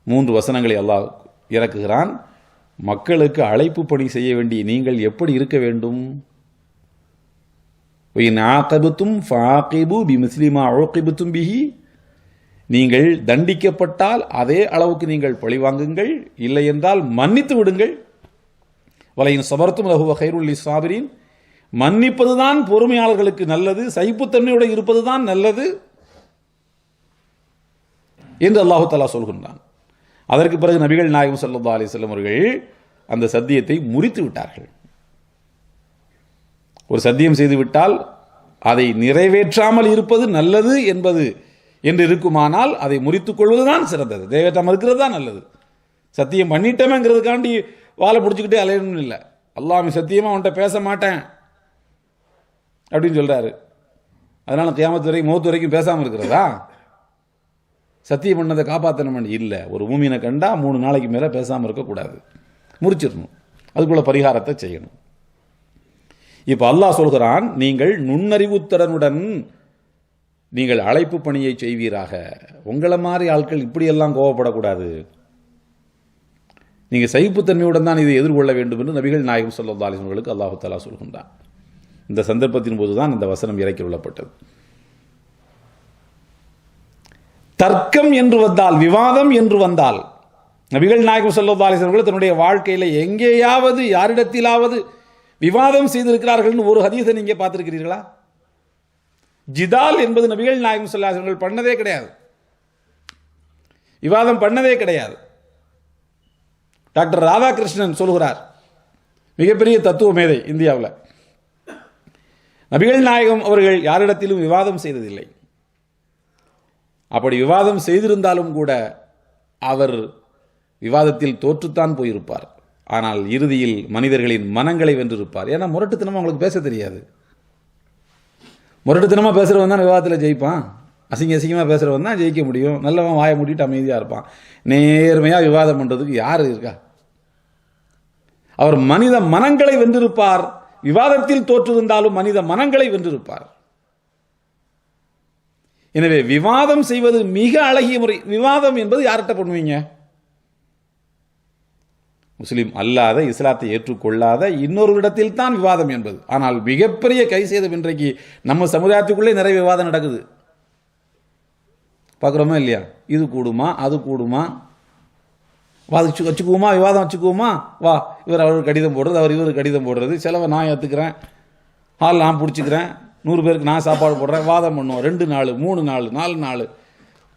3 வசனங்களை அல்லாஹ் இறக்குகிறான். மக்களுக்கு அழைப்பு பணி செய்ய வேண்டிய நீங்கள் எப்படி இருக்க வேண்டும்? நீங்கள் தண்டிக்கப்பட்டால் அதே அளவுக்கு நீங்கள் பழிவாங்குங்கள், இல்லை என்றால் மன்னித்து விடுங்கள். வலையின் சபர்த்தும் லஹு கைருல் லிஸ்ஸாபிரீன், மன்னிப்பதுதான் பொறுமையாளர்களுக்கு நல்லது, சகிப்புத்தன்மையோடு இருப்பதுதான் நல்லது என்று அல்லாஹு தஆலா சொல்கின்றான். அதற்கு பிறகு நபிகள் நாயகம் ஸல்லல்லாஹு அலைஹி வஸல்லம் அவர்கள் அந்த சத்தியத்தை முறித்து விட்டார்கள். ஒரு சத்தியம் செய்து விட்டால் அதை நிறைவேற்றாமல் இருப்பது நல்லது என்பது என்று இருக்குமானால் அதை முறித்துக் கொள்வதுதான் சிறந்தது, நிறைவேற்றாமல் இருக்கிறது தான் நல்லது. சத்தியம் பண்ணிட்டோமேங்கிறதுக்காண்டி வாழை பிடிச்சிக்கிட்டே அலையணும் இல்லை. அல்லாஹ் சத்தியமாக அவன்கிட்ட பேச மாட்டேன் அப்படின்னு சொல்றாரு, அதனால கியாமத்து வரைக்கும் மௌத்து வரைக்கும் பேசாமல் இருக்கிறதா? சத்தியம் பண்ணதை காப்பாற்றணும் இல்லை. ஒரு மூமினை கண்டா 3 நாளைக்கு மேலே பேசாமல் இருக்கக்கூடாது, முறிச்சிடணும், அதுக்குள்ள பரிகாரத்தை செய்யணும். இப்போ அல்லாஹ் சொல்கிறான், நீங்கள் நுண்ணறிவுத்திறனுடன் நீங்கள் அழைப்பு பணியை செய்வீராக. உங்களை மாதிரி ஆட்கள் இப்படியெல்லாம் கோவப்படக்கூடாது, நீங்கள் சகிப்புத்தன்மையுடன் தான் இதை எதிர்கொள்ள வேண்டும் என்று நபிகள் நாயகம் ஸல்லல்லாஹு அலைஹி வஸல்லம் அல்லாஹ் தஆலா சொல்கின்றான். இந்த சந்தர்ப்பத்தின் போதுதான் இந்த வசனம் இறக்கி கொள்ளப்பட்டது. தர்க்கம் என்று வந்தால், விவாதம் என்று வந்தால், நபிகள் நாயகம் ஸல்லல்லாஹு அலைஹி வஸல்லம் தன்னுடைய வாழ்க்கையில் எங்கேயாவது யாரிடத்திலாவது விவாதம் செய்திருக்கிறார்கள் ஒரு ஹதீஸை நீங்க பார்த்திருக்கிறீர்களா? ஜிதால் என்பது நபிகள் நாயகம் ஸல்லல்லாஹு அலைஹி வஸல்லம் பண்ணதே கிடையாது, விவாதம் பண்ணதே கிடையாது. டாக்டர் ராதாகிருஷ்ணன் சொல்கிறார், மிகப்பெரிய தத்துவ மேதை இந்தியாவில், நபிகள் நாயகம் அவர்கள் யாரிடத்திலும் விவாதம் செய்ததில்லை. அப்படி விவாதம் செய்திருந்தாலும் கூட அவர் விவாதத்தில் தோற்றுத்தான் போயிருப்பார். ஆனால் இறுதியில் மனிதர்களின் மனங்களை வென்றிருப்பார். ஏன்னா முரட்டுத்தனமா அவங்களுக்கு பேச தெரியாது. முரட்டுத்தனமா பேசுறவன் தான் விவாதத்தில் ஜெயிப்பான். அசிங்கமா பேசுறவன் தான் ஜெயிக்க முடியும். நல்லவன் வாயை மூடிட்டு அமைதியா இருப்பான். நேர்மையா விவாதம் பண்றதுக்கு யாரு இருக்கா? அவர் மனித மனங்களை வென்றிருப்பார். விவாதத்தில் தோற்றிருந்தாலும் மனித மனங்களை வென்றிருப்பார். எனவே விவாதம் செய்வது மிக அழகிய முறை. விவாதம் என்பது யார்கிட்ட பண்ணுவீங்க? முஸ்லிம் அல்லாத, இஸ்லாத்தை ஏற்றுக்கொள்ளாத இன்னொருவரிடத்தில் தான் விவாதம் என்பது. ஆனால் மிகப்பெரிய கை சேதம் இன்றைக்கு நம்ம சமுதாயத்துக்குள்ளே நிறைய விவாதம் நடக்குது. பார்க்குறோமா இல்லையா? இது கூடுமா, அது கூடுமா, வச்சுக்குவோமா, விவாதம் வச்சுக்குவோமா, வா இவர் அவர் கடிதம் போடுறது, அவர் இவர் கடிதம் போடுறது, செலவை நான் ஏற்றுக்கிறேன், ஹால் நான் பிடிச்சிக்கிறேன், 100 பேருக்கு நான் சாப்பாடு போடுறேன், வாதம் பண்ணுவோம். 2 நாள் 3 நாள் 4 நாள்,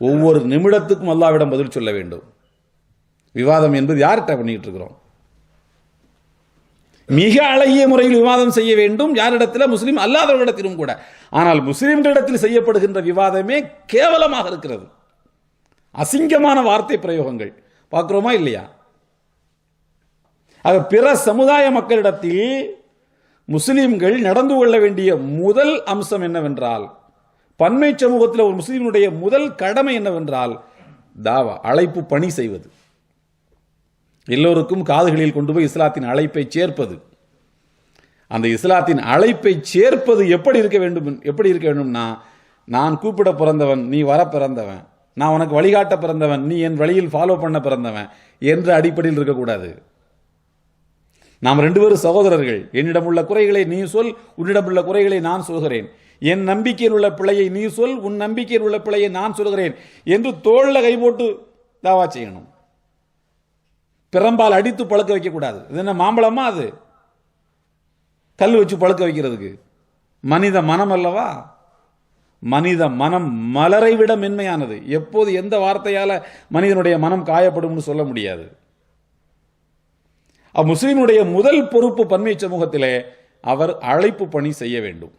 ஒவ்வொரு நிமிடத்துக்கும் அல்லாஹ்விடம் பதில் சொல்ல வேண்டும். விவாதம் என்பது யார்கிட்ட பண்ணிட்டு இருக்கிறோம்? மிக அழகிய முறையில் விவாதம் செய்ய வேண்டும். யாரிடத்தில்? முஸ்லிம் அல்லாதவர்களிடத்திலும் கூட. ஆனால் முஸ்லிம்களிடத்தில் செய்யப்படுகின்ற விவாதமே கேவலமாக இருக்கிறது. அசிங்கமான வார்த்தை பிரயோகங்கள் பார்க்கிறோமா இல்லையா? ஆக பிற சமுதாய மக்களிடத்தில் முஸ்லிம்கள் நடந்து கொள்ள வேண்டிய முதல் அம்சம் என்னவென்றால், பன்மை சமூகத்தில் ஒரு முஸ்லிமுடைய முதல் கடமை என்னவென்றால் தாவா, அழைப்பு பணி செய்வது. எல்லோருக்கும் காதுகளில் கொண்டு போய் இஸ்லாத்தின் அழைப்பை சேர்ப்பது. அந்த இஸ்லாத்தின் அழைப்பை சேர்ப்பது எப்படி இருக்க வேண்டும்னா, நான் கூப்பிட பிறந்தவன், நீ வர பிறந்தவன், நான் உனக்கு வழிகாட்ட பிறந்தவன், நீ என் வழியில் ஃபாலோ பண்ண பிறந்தவன் என்ற அடிப்படையில் இருக்கக்கூடாது. நாம் 2 பேரும் சகோதரர்கள். என்னிடம் உள்ள குறைகளை நீ சொல், உன்னிடம் உள்ள குறைகளை நான் சொல்கிறேன். என் நம்பிக்கையில் உள்ள பிழையை நீ சொல், உன் நம்பிக்கையில் உள்ள பிழையை நான் சொல்கிறேன் என்று தோள்ல கை போட்டு தாவா செய்யணும். பிறம்பால் அடித்து பழுக்க வைக்கக்கூடாது. இது என்ன மாம்பழமா? அது கல் வச்சு பழுக்க வைக்கிறதுக்கு? மனித மனம் அல்லவா? மனித மனம் மலரை விட மென்மையானது. எப்போது எந்த வார்த்தையால மனிதனுடைய மனம் காயப்படும் சொல்ல முடியாது. முஸ்லிமுடைய முதல் பொறுப்பு பன்மை சமூகத்திலே அவர் அழைப்பு பணி செய்ய வேண்டும்.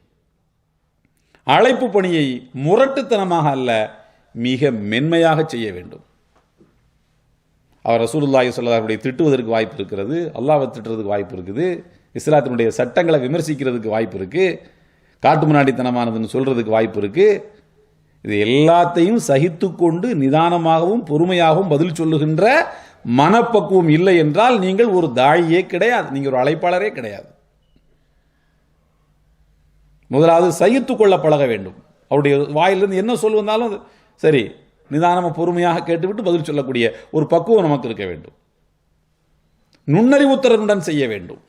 அழைப்பு பணியை முரட்டுத்தனமாக அல்ல, மிக மென்மையாக செய்ய வேண்டும். அவர் ரசூலுல்லாஹி ஸல்லல்லாஹு அலைஹி வஸல்லம் திட்டுவதற்கு வாய்ப்பு இருக்கிறது, அல்லாஹ்வை திட்டுறதுக்கு வாய்ப்பு இருக்குது, இஸ்லாத்தினுடைய சட்டங்களை விமர்சிக்கிறதுக்கு வாய்ப்பு இருக்கு, காட்டு முன்னாடித்தனமானதுன்னு சொல்றதுக்கு வாய்ப்பு இருக்கு. இது எல்லாத்தையும் சகித்து கொண்டு நிதானமாகவும் பொறுமையாகவும் பதில் சொல்லுகின்ற மனப்பக்குவம் இல்லை என்றால் நீங்கள் ஒரு தாழியே கிடையாது, நீங்க ஒரு அழைப்பாளரே கிடையாது. முதலாவது சகித்து கொள்ள பழக வேண்டும். அவருடைய வாயிலிருந்து என்ன சொல் வந்தாலும் சரி, நிதானமாக பொறுமையாக கேட்டுவிட்டு பதில் சொல்லக்கூடிய ஒரு பக்குவம் நமக்கு இருக்க வேண்டும். நுண்ணறிவுத்திறனுடன் செய்ய வேண்டும்.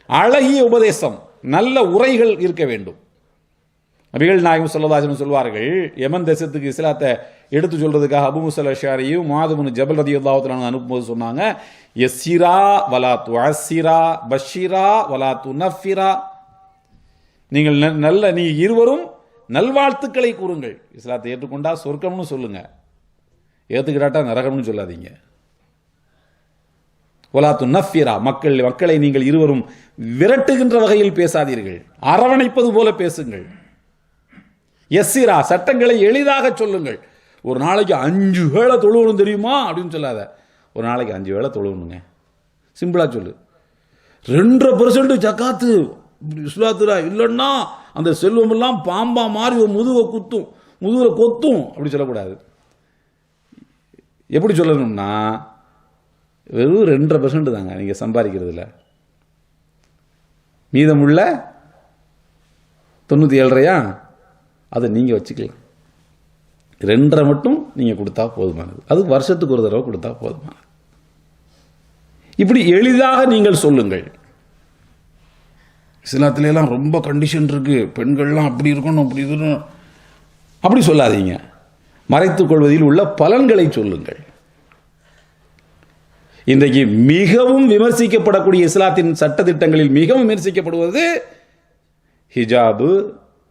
அழகிய உபதேசம், நல்ல உரைகள் இருக்க வேண்டும். நபிகள் நாயகம் ஸல்லல்லாஹு அலைஹி வஸல்லம் சொல்வார்கள், யமன் தேசத்துக்கு இஸ்லாத்தை எடுத்து சொல்றதுக்காக அபூ மூஸா அல்-அஷ்அரியும் முஆத் இப்னு ஜபல் ரலியல்லாஹு தஆலா அனுப்பும்போது சொன்னாங்க, யஸ்ஸிரா வலா துஅஸ்ஸிரா பஷ்ஷிரா வலா துனஃபிரா. நீங்கள் நீ இருவரும் நல்வாழ்த்துக்களை கூறுங்கள். இஸ்லாத்தை ஏற்றுக்கொண்டா சொர்க்கம்னு சொல்லுங்க, ஏத்துக்கிட்டாட்டா நரகம்னு சொல்லாதீங்க. வலா துனஃபிரா, மக்களை நீங்கள் இருவரும் விரட்டுகின்ற வகையில் பேசாதீர்கள், அரவணைப்பது போல பேசுங்கள். யஸ்ஸிரா, சட்டங்களை எளிதாக சொல்லுங்கள். ஒரு நாளைக்கு 5 வேளை தொழுவணும் தெரியுமா அப்படின்னு சொல்லாத, ஒரு நாளைக்கு 5 வேளை தொழுவணுங்க, சிம்பிளா சொல்லு. 2% ஜக்காத்து இஸ்லாத்துல இல்லைன்னா அந்த செல்வம் எல்லாம் பாம்பா மாறி ஒரு முதுகுல கொத்தும் அப்படி சொல்லக்கூடாது. எப்படி சொல்லணும்னா வெறும் 2.5% தாங்க நீங்கள் சம்பாதிக்கிறதுல. மீதமுள்ள 97.5 அதை நீங்கள் வச்சுக்கலாம். 2.5 மட்டும் நீங்கள் கொடுத்தா போதுமானது. அது வருஷத்துக்கு ஒரு தடவை கொடுத்தா போதுமானது. இப்படி எளிதாக நீங்கள் சொல்லுங்கள். இஸ்லாத்துல எல்லாம் ரொம்ப கண்டிஷன் இருக்கு, பெண்கள்லாம் அப்படி இருக்கணும் அப்படி இருக்கணும் அப்படி சொல்லாதீங்க. மறைத்துக் கொள்வதில் உள்ள பலன்களை சொல்லுங்கள். இன்றைக்கு மிகவும் விமர்சிக்கப்படக்கூடிய இஸ்லாத்தின் சட்டத்திட்டங்களில் மிகவும் விமர்சிக்கப்படுவது ஹிஜாபு,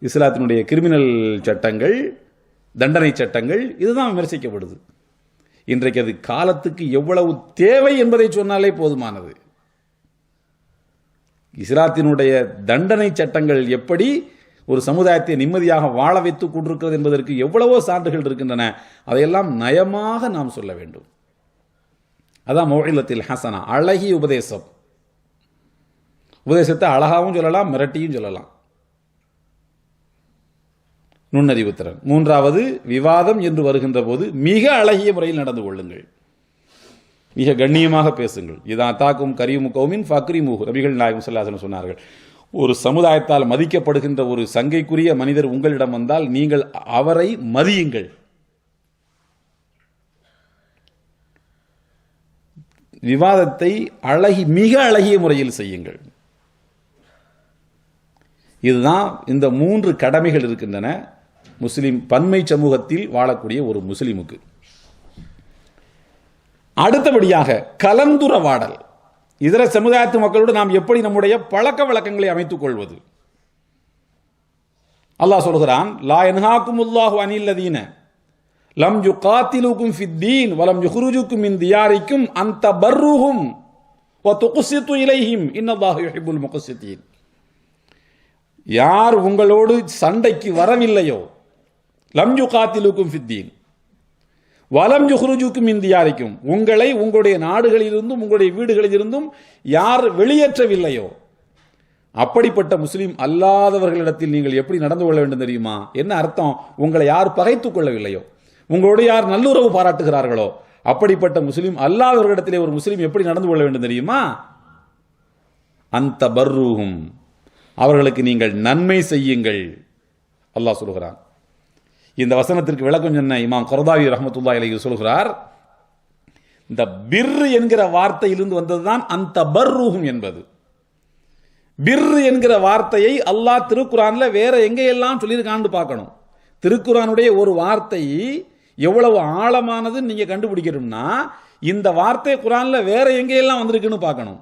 இஸ்லாத்தினுடைய கிரிமினல் சட்டங்கள், தண்டனை சட்டங்கள், இதுதான் விமர்சிக்கப்படுது. இன்றைக்கு அது காலத்துக்கு எவ்வளவு தேவை என்பதை சொன்னாலே போதுமானது. இஸ்லாத்தினுடைய தண்டனை சட்டங்கள் எப்படி ஒரு சமுதாயத்தை நிம்மதியாக வாழ வைத்துக் கொண்டிருக்கிறது என்பதற்கு எவ்வளவோ சான்றுகள் இருக்கின்றன. அதையெல்லாம் நயமாக நாம் சொல்ல வேண்டும். அதான் மௌஇலத்தில் ஹசனா, அழகிய உபதேசம். உபதேசத்தை அழகாவும் சொல்லலாம், மிரட்டியும் சொல்லலாம். நுண்ணறிவுத்திறன். 3வது, விவாதம் என்று வருகின்ற போது மிக அழகிய முறையில் நடந்து கொள்ளுங்கள், மிக கண்ணியமாக பேசுங்கள். இதான் தாக்கும் கரியுமு கௌமின் ஃபக்ரிமுஹு, நபிகள் நாயகம் ஸல்லல்லாஹு அலைஹி வஸல்லம் சொன்னார்கள். ஒரு சமுதாயத்தால் மதிக்கப்படுகின்ற ஒரு சங்கைக்குரிய மனிதர் உங்களிடம் வந்தால் நீங்கள் அவரை மதியுங்கள். விவாதத்தை மிக அழகிய முறையில் செய்யுங்கள். இதுதான் இந்த 3 கடமைகள் இருக்கின்றன முஸ்லிம் பன்மை சமூகத்தில் வாழக்கூடிய ஒரு முஸ்லிமுக்கு. அடுத்தபடியாக கலந்துரவாடல். இதர சமுதாயத்து மக்களோடு நாம் எப்படி நம்முடைய பழக்க வழக்கங்களை அமைத்துக் கொள்வது? அல்லாஹ் சொல்கிறான், லா யன்ஹாகுமுல்லாஹு அனில் லதீன லம் யுகாத்திலுக்கும் ஃபித்தீன் வலம் யுஹ்ருஜுக்கும் மின் தியாரிக்கும் அன் தபர்ருஹும் வ துக்ஸிது இலைஹிம் இன்னல்லாஹு யுஹிப்புல் முக்ஸிதீன். யார் உங்களோடு சண்டைக்கு வரவில்லையோ, லம் யுகாத்திலுக்கும் ஃபித்தீன் வலம் யுஹ்ருஜுக்கும் மின் தியாரிக்கும், உங்களை உங்களுடைய நாடுகளிலிருந்தும் உங்களுடைய வீடுகளிலிருந்தும் யார் வெளியேற்றவில்லையோ, அப்படிப்பட்ட முஸ்லிம் அல்லாதவர்களிடத்தில் நீங்கள் எப்படி நடந்து கொள்ள வேண்டும் தெரியுமா? என்ன அர்த்தம்? உங்களை யார் பகைத்துக் கொள்ளவில்லையோ, உங்களோடு யார் நல்லுறவு பாராட்டுகிறார்களோ, அப்படிப்பட்ட முஸ்லிம் அல்லாதவர்களிடத்திலே ஒரு முஸ்லிம் எப்படி நடந்து கொள்ள வேண்டும் தெரியுமா? அந்த பர்ரூஹும், அவர்களுக்கு நீங்கள் நன்மை செய்யுங்கள். அல்லாஹ் சொல்கிறான். இந்த வசனத்திற்கு விளக்கம் சொன்ன இமாம் கர்தாவி ரஹ்மத்துல்லாஹி அலைஹி சொல்கிறார், இந்த பிர் என்கிற வார்த்தையிலிருந்து வந்ததுதான் அந்த பர்ரூஹும் என்பது. பிர் என்கிற வார்த்தையை அல்லாஹ் திருக்குரான்ல வேற எங்கெல்லாம் சொல்லியிருக்கான்னு பார்க்கணும். திருக்குரானுடைய ஒரு வார்த்தை எவ்வளவு ஆழமானதுன்னு நீங்க கண்டுபிடிக்கணும்னா இந்த வார்த்தை குரான்ல வேற எங்கெல்லாம் வந்திருக்குன்னு பார்க்கணும்.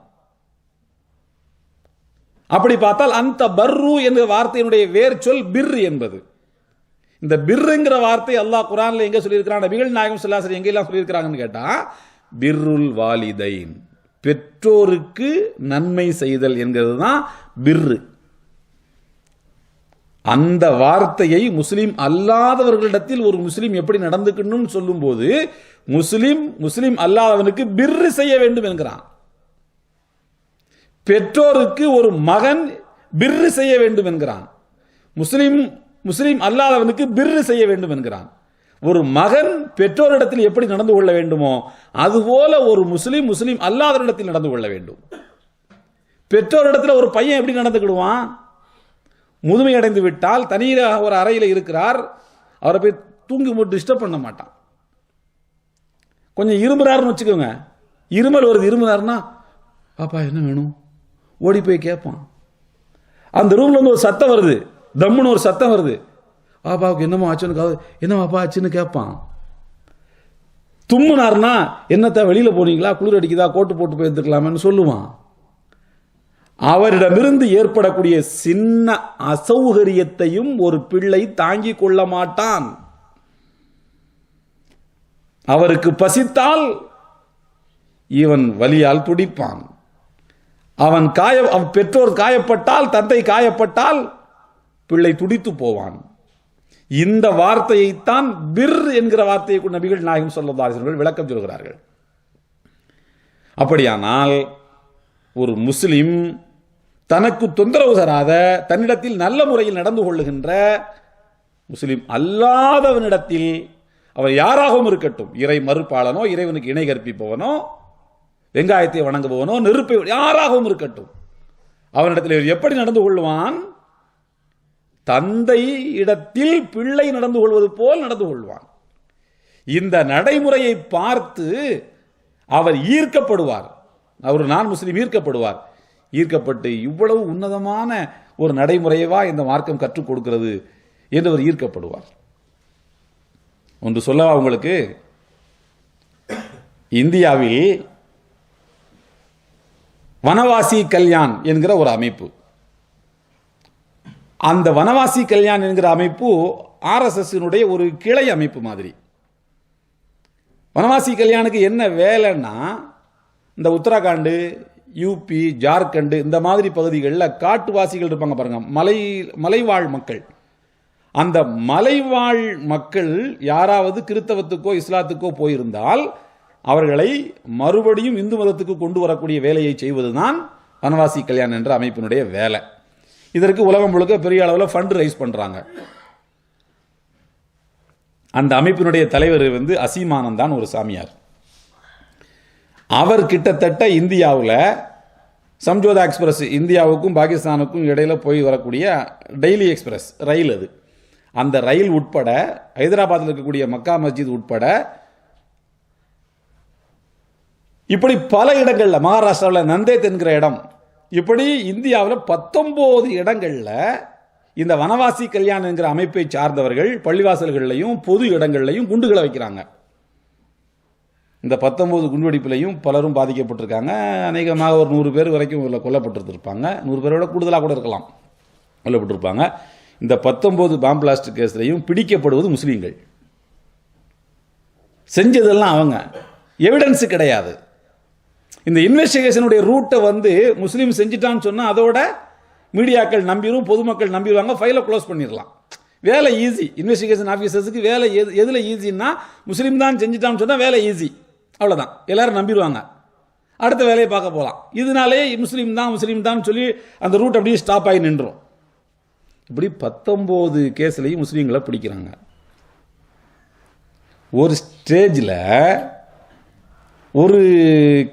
அப்படி பார்த்தால் அந்த பர்ரு என்ற வார்த்தையினுடைய வேர் சொல் பிர் என்பது. இந்த பிர்ங்கிற வார்த்தை அல்லாஹ் குரான்ல எங்க சொல்லியிருக்கிறான், நபிகள் நாயகம் ஸல்லல்லாஹு அலைஹி வஸல்லம் எங்கெல்லாம் சொல்லியிருக்கிறாங்கன்னு கேட்டா, பிர்ருல் வாலிதைன், பெற்றோருக்கு நன்மை செய்தல் என்கிறது தான் பிர்ரு. அந்த வார்த்தையை முஸ்லிம் அல்லாதவர்களிடத்தில் ஒரு முஸ்லிம் எப்படி நடந்துக்கணும்னு சொல்லும் போது முஸ்லிம் அல்லாதவனுக்கு பிர்ரு செய்ய வேண்டும் என்கிறான். பெற்றோருக்கு ஒரு மகன் பிர்ரு செய்ய வேண்டும் என்கிறான். முஸ்லிம் அல்லாதவனுக்கு பிர்ரு செய்ய வேண்டும் என்கிறான். ஒரு மகன் பெற்றோரிடத்தில் எப்படி நடந்து கொள்ள வேண்டுமோ அதுபோல ஒரு முஸ்லிம் அல்லாதவரிடத்தில் நடந்து கொள்ள வேண்டும். பெற்றோரிடத்தில் ஒரு பையன் எப்படி நடந்துக்கிடுவான்? முதுமை அடைந்து விட்டால் தனியாக ஒரு அறையில் இருக்கிறார், அவரை போய் தூங்கி போட்டு டிஸ்டர்ப் பண்ண மாட்டான். கொஞ்சம் இருமுறாருன்னு வச்சுக்கோங்க, இருமல் வருது, இருமுறாருன்னா பாப்பா என்ன வேணும் ஓடி போய் கேட்பான். அந்த ரூம்ல வந்து ஒரு சத்தம் வருது, தம்முன்னு ஒரு சத்தம் வருது, பாப்பாவுக்கு என்னமோ ஆச்சுன்னு, என்னமாப்பா ஆச்சுன்னு கேட்பான். தும்முனார்னா என்னத்த வெளியில போனீங்களா, குளிர் அடிக்குதா, கோட்டு போட்டு போயிருந்துக்கலாமேன்னு சொல்லுவான். அவரிடமிருந்து ஏற்படக்கூடிய சின்ன அசௌகரியத்தையும் ஒரு பிள்ளை தாங்கிக் கொள்ள மாட்டான். அவருக்கு பசித்தால் இவன் வலியால் துடிப்பான். அவன் பெற்றோர் காயப்பட்டால், தந்தை காயப்பட்டால் பிள்ளை துடித்து போவான். இந்த வார்த்தையைத்தான் பிர் என்கிற வார்த்தையை நபிகள் நாயகம் ஸல்லல்லாஹு அலைஹி வஸல்லம் விளக்கம் சொல்கிறார்கள். அப்படியானால் ஒரு முஸ்லிம் தனக்கு தொந்தரவு தராத, தன்னிடத்தில் நல்ல முறையில் நடந்து கொள்ளுகின்ற முஸ்லிம் அல்லாதவனிடத்தில் அவர் யாராகவும் இருக்கட்டும், இறை மறுப்பாளனோ, இறைவனுக்கு இணை கற்பிப்பவனோ, வெங்காயத்தை வணங்குபவனோ, நெருப்பை யாராகவும் இருக்கட்டும், அவனிடத்தில் எப்படி நடந்து கொள்வான்? தந்தை இடத்தில் பிள்ளை நடந்து கொள்வது போல் நடந்து கொள்வான். இந்த நடைமுறையை பார்த்து அவர் ஈர்க்கப்படுவார். அவர் நான் முஸ்லீம் ஈர்க்கப்படுவார். ஈர்க்கப்பட்டு இவ்வளவு உன்னதமான ஒரு நடைமுறையவா இந்த மார்க்கம் கற்றுக் கொடுக்கிறது என்று அவர் ஈர்க்கப்படுவார். ஒன்று சொல்லவா உங்களுக்கு, இந்தியாவில் வனவாசி கல்யாண் என்கிற ஒரு அமைப்பு, அந்த வனவாசி கல்யாண் என்கிற அமைப்பு RSS ஒரு கிளை அமைப்பு மாதிரி. வனவாசி கல்யாணுக்கு என்ன வேலைன்னா, இந்த உத்தரகாண்டு, யூபி, ஜார்க்கண்ட் இந்த மாதிரி பகுதிகளில் காட்டுவாசிகள் இருப்பாங்க பாருங்க, மலைவாழ் மக்கள். அந்த மலைவாழ் மக்கள் யாராவது கிறிஸ்தவத்துக்கோ இஸ்லாத்துக்கோ போயிருந்தால் அவர்களை மறுபடியும் இந்து மதத்துக்கு கொண்டு வரக்கூடிய வேலையை செய்வதுதான் வனவாசி கல்யாண் என்ற அமைப்பினுடைய வேலை. இதற்கு உலகம் முழுக்க பெரிய அளவில் ஃபண்ட் ரைஸ் பண்றாங்க. அந்த அமைப்பினுடைய தலைவர் அசீமானந்தான் ஒரு சாமியார். அவர் கிட்டத்தட்ட இந்தியாவில் சம்ஜோதா எக்ஸ்பிரஸ், இந்தியாவுக்கும் பாகிஸ்தானுக்கும் இடையில போய் வரக்கூடிய டெய்லி எக்ஸ்பிரஸ் ரயில், அது அந்த ரயில் உட்பட, ஹைதராபாத்தில் இருக்கக்கூடிய மக்கா மஸ்ஜித் உட்பட, இப்படி பல இடங்கள்ல, மகாராஷ்டிராவில் நந்தேத் என்கிற இடம், இப்படி இந்தியாவில் 19 இடங்கள்ல இந்த வனவாசி கல்யாண் என்கிற அமைப்பை சார்ந்தவர்கள் பள்ளிவாசல்களையும் பொது இடங்கள்லையும் குண்டுகளை வைக்கிறாங்க. இந்த 19 குண்டுவெடிப்பிலையும் பலரும் பாதிக்கப்பட்டிருக்காங்க. அநேகமாக ஒரு 100 பேர் வரைக்கும் கொல்லப்பட்டிருப்பாங்க. 100 பேரோட கூடுதலாக கூட இருக்கலாம், கொல்லப்பட்டிருப்பாங்க. இந்த 19 பாம் பிளாஸ்ட் கேஸ்லையும் பிடிக்கப்படுவது முஸ்லீம்கள். செஞ்சதெல்லாம் அவங்க, எவிடன்ஸ் கிடையாது. இந்த இன்வெஸ்டிகேஷனுடைய ரூட்டை முஸ்லீம் செஞ்சிட்டான்னு சொன்னா அதோட மீடியாக்கள் நம்பிரும், பொதுமக்கள் நம்பிடுவாங்க, ஃபைலை க்ளோஸ் பண்ணிடலாம். வேலை ஈஸி. இன்வெஸ்டிகேஷன் ஆஃபீஸர்ஸுக்கு வேலை எதுல ஈஸின்னா, முஸ்லீம் தான் செஞ்சிட்டான்னு சொன்னா வேலை ஈஸி, அவ்வளவுதான். எல்லாரும் நம்பிடுவாங்க, அடுத்த வேலையை பார்க்க போகலாம். இதனாலே முஸ்லீம் தான் சொல்லி அந்த ரூட் அப்படியே ஸ்டாப் ஆகி நின்றோம். இப்படி 19 கேஸ்லையும் முஸ்லீம்களை பிடிக்கிறாங்க. ஒரு ஸ்டேஜில் ஒரு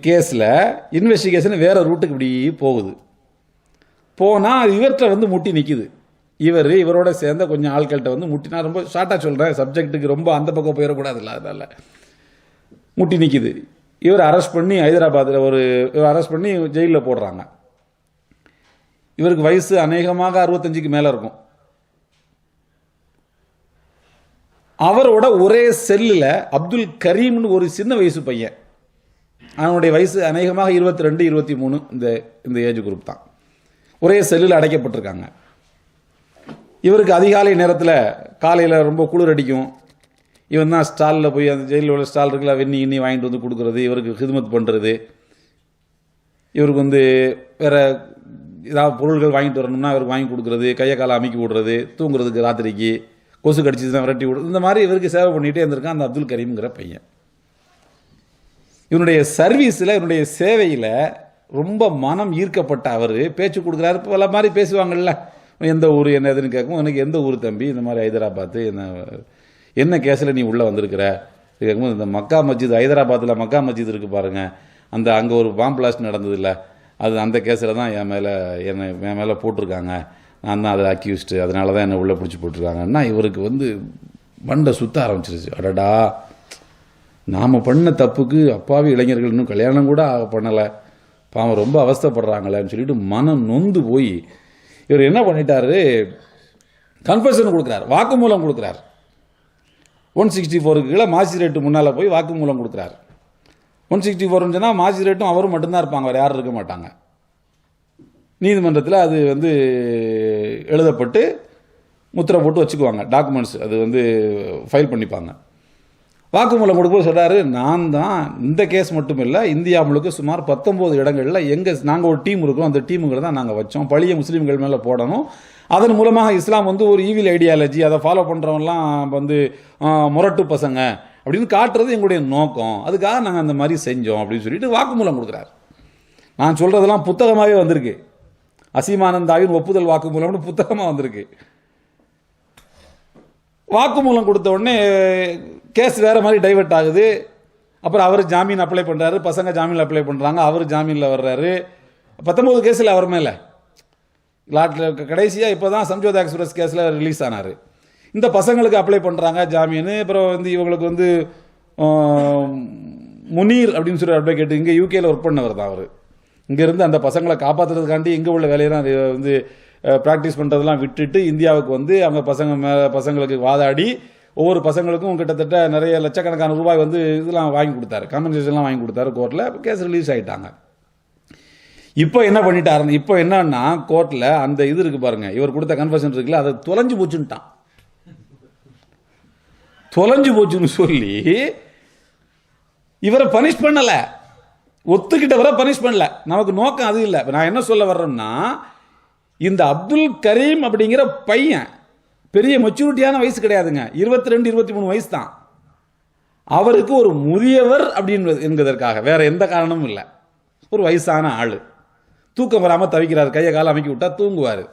கேஸில் இன்வெஸ்டிகேஷன் வேற ரூட்டுக்கு இப்படி போகுது. போனால் இவர்கிட்ட முட்டி நிற்குது. இவரோட சேர்ந்த கொஞ்சம் ஆட்கள்கிட்ட முட்டி, நான் ரொம்ப ஷார்ட்டாக சொல்கிறேன், சப்ஜெக்ட்டுக்கு ரொம்ப அந்த பக்கம் போயிடக்கூடாதுல்ல, அதனால முட்டி நிற்குது. இவர் அரெஸ்ட் பண்ணி ஹைதராபாத்தில் அரெஸ்ட் பண்ணி ஜெயிலில் போடுறாங்க. இவருக்கு வயசு அநேகமாக 65க்கு மேலே இருக்கும். அவரோட ஒரே செல்லில் அப்துல் கரீம்னு ஒரு சின்ன வயசு பையன், அவனுடைய வயசு அநேகமாக 22, 23 இந்த ஏஜ் குரூப் தான், ஒரே செல்லில் அடைக்கப்பட்டிருக்காங்க. இவருக்கு அதிகாலை நேரத்தில், காலையில் ரொம்ப குளிர் அடிக்கும், இவன் தான் ஸ்டாலில் போய், அந்த ஜெயிலில் உள்ள ஸ்டால் இருக்குல்ல, வெண்ணி வாங்கிட்டு கொடுக்குறது, இவருக்கு ஹிதுமத் பண்ணுறது, இவருக்கு வேற ஏதாவது பொருள்கள் வாங்கிட்டு வரணும்னா அவருக்கு வாங்கி கொடுக்குறது, கையை காலை அமைக்கி விடுறது, தூங்குறதுக்கு ராத்திரிக்கு கொசு கடிச்சிச்சுன்னா விரட்டி விடுறது, இந்த மாதிரி இவருக்கு சேவை பண்ணிகிட்டே இருந்திருக்கான் அந்த அப்துல் கரீம்ங்கிற பையன். இவனுடைய சர்வீஸில், இவனுடைய சேவையில் ரொம்ப மனம் ஈர்க்கப்பட்ட அவர் பேச்சு கொடுக்குறாரு. பல மாதிரி பேசுவாங்கள்ல, எந்த ஊர் என்ன எதுன்னு கேட்கும், எனக்கு எந்த ஊர் தம்பி, இந்த மாதிரி ஹைதராபாத்து, என்ன கேஸில் நீ உள்ளே வந்திருக்கிற கேட்கும்போது, இந்த மக்கா மஸ்ஜித், ஹைதராபாத்தில் மக்கா மஸ்ஜித் இருக்குது பாருங்கள், அங்கே ஒரு பாம் பிளாஸ்ட் நடந்தது இல்லை, அது அந்த கேஸில் தான் என் மேலே போட்டிருக்காங்க, நான் தான் அதை அக்யூஸ்டு, அதனால தான் என்னை உள்ளே பிடிச்சி போட்டிருக்காங்கன்னா இவருக்கு மண்டை சுத்த ஆரம்பிச்சிருச்சு. அடடா, நாம் பண்ண தப்புக்கு அப்பாவி இளைஞர்கள் இன்னும் கல்யாணம் கூட பண்ணலை, பாவம் ரொம்ப அவஸ்தைப்படுறாங்களேன்னு சொல்லிட்டு மனம் நொந்து போய் இவர் என்ன பண்ணிட்டாரு, கன்ஃபெஷன் கொடுக்குறார், வாக்குமூலம் கொடுக்குறார். 164க்கு கீழே மாஜிஸ்ட்ரேட்டு முன்னால் போய் வாக்குமூலம் கொடுக்குறார். 164 சொன்னால் மாஜிஸ்ட்ரேட்டும் அவரும் மட்டும்தான் இருப்பாங்க, வேறு யாரும் இருக்க மாட்டாங்க. நீதிமன்றத்தில் அது எழுதப்பட்டு முத்திரை போட்டு வச்சுக்குவாங்க, டாக்குமெண்ட்ஸ் அது ஃபைல் பண்ணிப்பாங்க. வாக்குமூலம் கொடுக்கும்போது சொல்கிறாரு, நான் தான் இந்த கேஸ் மட்டும் இல்லை, இந்தியா முழுக்க சுமார் 19 இடங்களில் நாங்கள் ஒரு டீம் இருக்கோம், அந்த டீமுங்களை தான் நாங்கள் வச்சோம், பழைய முஸ்லீம்கள் மேலே போடணும், அதன் மூலமாக இஸ்லாம் ஒரு ஈவில் ஐடியாலஜி, அதை ஃபாலோ பண்ணுறவங்கலாம் முரட்டு பசங்க அப்படின்னு காட்டுறது எங்களுடைய நோக்கம், அதுக்காக நாங்கள் அந்த மாதிரி செஞ்சோம் அப்படின்னு சொல்லிட்டு வாக்குமூலம் கொடுக்குறாரு. நான் சொல்கிறதெல்லாம் புத்தகமாகவே வந்திருக்கு, அசீமானந்தாவின் ஒப்புதல் வாக்குமூலம்னு புத்தகமாக வந்திருக்கு. வாக்குமூலம் கொடுத்த உடனே கேஸ் வேறு மாதிரி டைவெர்ட் ஆகுது. அப்புறம் அவர் ஜாமீன் அப்ளை பண்ணுறாரு, பசங்க ஜாமீன் அப்ளை பண்ணுறாங்க, அவர் ஜாமீனில் வர்றாரு. 19 கேஸில் அவர் மேலே லாட்டில் கடைசியாக இப்போ தான் சம்ஜோதா எக்ஸ்பிரஸ் கேஸில் ரிலீஸ் ஆனார். இந்த பசங்களுக்கு அப்ளை பண்ணுறாங்க ஜாமீன். அப்புறம் இவங்களுக்கு முனீர் அப்படின்னு சொல்லி அட்வொகேட் இங்கே யூகேயில் ஒர்க் பண்ணவர் தான் அவர். இங்கேருந்து அந்த பசங்களை காப்பாற்றுறதுக்காண்டி இங்கே உள்ள வேலையெல்லாம் ப்ராக்டிஸ் பண்ணுறதெல்லாம் விட்டுட்டு இந்தியாவுக்கு அவங்க பசங்களுக்கு வாதாடி ஒவ்வொரு பசங்களுக்கும் கிட்டத்தட்ட நிறைய லட்சக்கணக்கான ரூபாய் இதெல்லாம் வாங்கி கொடுத்தாரு, காம்பன்சேஷன்லாம் வாங்கி கொடுத்தாரு. கோர்ட்டில் கேஸ் ரிலீஸ் ஆகிட்டாங்க. இப்போ என்ன பண்ணிட்டாரு, இப்போ என்னன்னா கோர்ட்டில் அந்த இது இருக்கு பாருங்க, இவர் கொடுத்த கன்ஃபெஷன் இருக்குல்ல, அதை தொலைஞ்சு போச்சுட்டான். தொலைஞ்சு போச்சுன்னு சொல்லி இவரை பனிஷ் பண்ணல, ஒத்துக்கிட்டவரை பனிஷ் பண்ணல. நமக்கு நோக்கம் அது இல்லை. நான் என்ன சொல்ல வர்றேன்னா, இந்த அப்துல் கரீம் அப்படிங்கிற பையன் பெரிய மெச்சூரிட்டியான வயசு கிடையாதுங்க, 22 23 வயசு தான். அவருக்கு ஒரு முதியவர் அப்படின்னு என்பதற்காக வேற எந்த காரணமும் இல்லை. ஒரு வயசான ஆள் தூக்கம் வராமல் தவிக்கிறார், கையை காலை அமைக்கி விட்டா தூங்குவார்.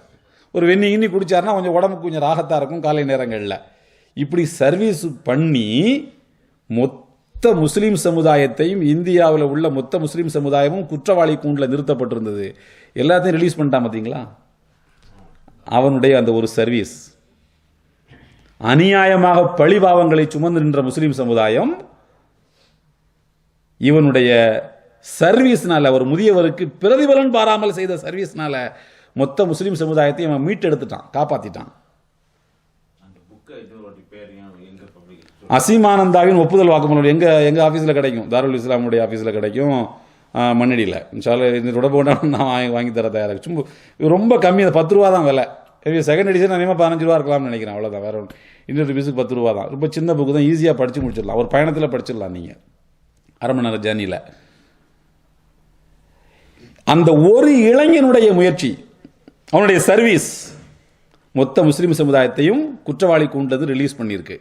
ஒரு வெண்ணி இன்னி குடிச்சாருன்னா கொஞ்சம் உடம்புக்கு கொஞ்சம் ராகத்தாக இருக்கும் காலை நேரங்களில். இப்படி சர்வீஸ் பண்ணி மொத்த முஸ்லீம் சமுதாயத்தையும், இந்தியாவில் உள்ள மொத்த முஸ்லீம் சமுதாயமும் குற்றவாளி கூண்டில் நிறுத்தப்பட்டிருந்தது. எல்லாத்தையும் ரிலீஸ் பண்ணிட்டான் பார்த்தீங்களா. அவனுடைய அந்த ஒரு சர்வீஸ், அநியாயமாக பழிபாவங்களை சுமந்து நின்ற முஸ்லீம் சமுதாயம் இவனுடைய சர்வீஸ்னால, ஒரு முதியவருக்கு பிரதிபலன் பாராமல் செய்த சர்வீஸ்னால மொத்த முஸ்லீம் சமுதாயத்தை அவன் மீட்டெடுத்துட்டான், காப்பாத்திட்டான். அசீமானந்தாவின் ஒப்புதல் வாக்குமூலம் எங்க ஆஃபீஸில் கிடைக்கும், தாருல் இஸ்லாமுடைய ஆஃபீஸில் கிடைக்கும், மண்ணடியில். இன்ஷால்லா இந்த தொடர்பு நான் வாங்கி தர தயாராக. சும்மா ரொம்ப கம்மி, 10 ரூபா தான் விலை. செகண்ட் எடிஷன் அதிகமாக 15 ரூபா இருக்கலாம்னு நினைக்கிறேன், அவ்வளோதான். வேற இன்னொரு ருபீஸுக்கு 10 ரூபா தான். ரொம்ப சின்ன புக்கு தான், ஈஸியாக படித்து முடிச்சிடலாம். ஒரு பயணத்தில் படிச்சிடலாம் நீங்கள், அரை மணி நேரம் ஜேர்னியில். அந்த ஒரு இளைஞனுடைய முயற்சி, அவனுடைய சர்வீஸ் மொத்த முஸ்லீம் சமுதாயத்தையும் குற்றவாளி கூண்டது ரிலீஸ் பண்ணியிருக்கு.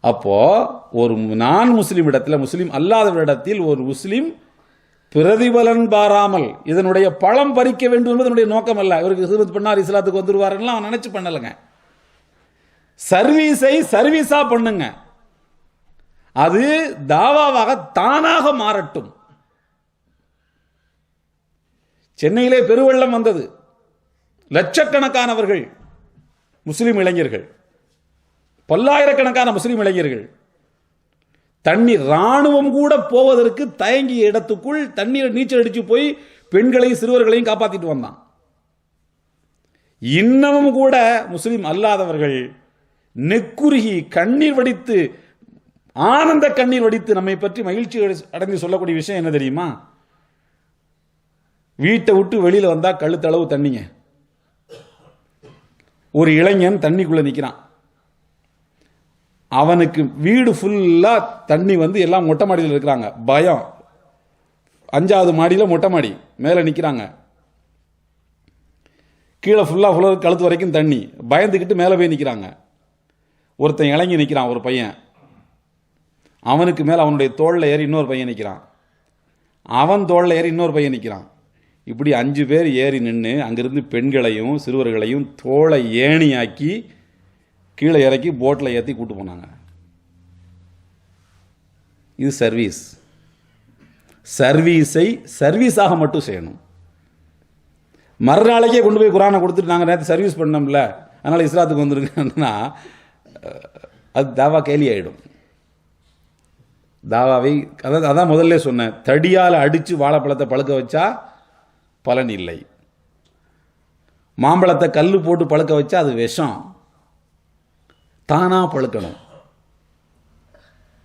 அப்போ ஒரு நான் முஸ்லீம் இடத்துல, முஸ்லீம் அல்லாதவரிடத்தில் ஒரு முஸ்லீம் பிரதிபலன் பாராமல் இதனுடைய பழம் பறிக்க வேண்டும் என்பது என்னுடைய நோக்கம் அல்ல. இவருக்கு ஹிதமத் பண்ணார் இஸ்லாத்துக்கு வந்துருவாருன்னு அவன் நினைச்சு பண்ணலங்க. சர்வீஸை சர்வீஸா பண்ணுங்க, அது தாவாவாக தானாக மாறட்டும். சென்னையிலே பெருவெள்ளம் வந்தது, லட்சக்கணக்கானவர்கள் முஸ்லிம் இளைஞர்கள், பல்லாயிரக்கணக்கான முஸ்லிம் இளைஞர்கள் தண்ணீர், ராணுவம் கூட போவதற்கு தயங்கிய இடத்துக்குள் தண்ணீரை நீச்சல் அடிச்சு போய் பெண்களையும் சிறுவர்களையும் காப்பாற்றிட்டு வந்தான். இன்னமும் கூட முஸ்லிம் அல்லாதவர்கள் நெக்குருகி கண்ணீர் வடித்து, ஆனந்த கண்ணீர் வடித்து நம்மை பற்றி மகிழ்ச்சி அடைந்து சொல்லக்கூடிய விஷயம் என்ன தெரியுமா? வீட்டை விட்டு வெளியில வந்தா கழுத்தளவு தண்ணிங்க. ஒரு இளைஞன் தண்ணிக்குள்ள நிக்கிறான், அவனுக்கு வீடு ஃபுல்லா தண்ணி எல்லாம் மொட்டை மாடியில் இருக்கிறாங்க. பயம், 5வது மாடியில் மொட்டை மாடி மேலே நிற்கிறாங்க, கீழே ஃபுல்லா கழுத்து வரைக்கும் தண்ணி, பயந்துக்கிட்டு மேலே போய் நிற்கிறாங்க. ஒருத்தன் இறங்கி நிற்கிறான், ஒரு பையன், அவனுக்கு மேலே அவனுடைய தோளில் ஏறி இன்னொரு பையன் நிற்கிறான், அவன் தோளில் ஏறி இன்னொரு பையன் நிற்கிறான். இப்படி 5 பேர் ஏறி நின்று அங்கிருந்து பெண்களையும் சிறுவர்களையும் தோளை ஏணியாக்கி கீழே இறக்கி போட்டில் ஏற்றி கூட்டு போனாங்க. இது சர்வீஸ். சர்வீஸை சர்வீஸாக மட்டும் செய்யணும். மறுநாளைக்கே கொண்டு போய் குரானை கொடுத்துட்டு நாங்கள் நேற்று சர்வீஸ் பண்ணோம்ல அதனால் இஸ்லாத்துக்கு வந்துருங்கன்னா அது தாவா கேலி ஆகிடும். தாவாவை அதான் முதல்ல சொன்னேன், தடியால் அடித்து வாழைப்பழத்தை பழுக்க வச்சா பலன் இல்லை, மாம்பழத்தை கல் போட்டு பழுக்க வச்சா அது விஷம். தானா பழுக்கணும்,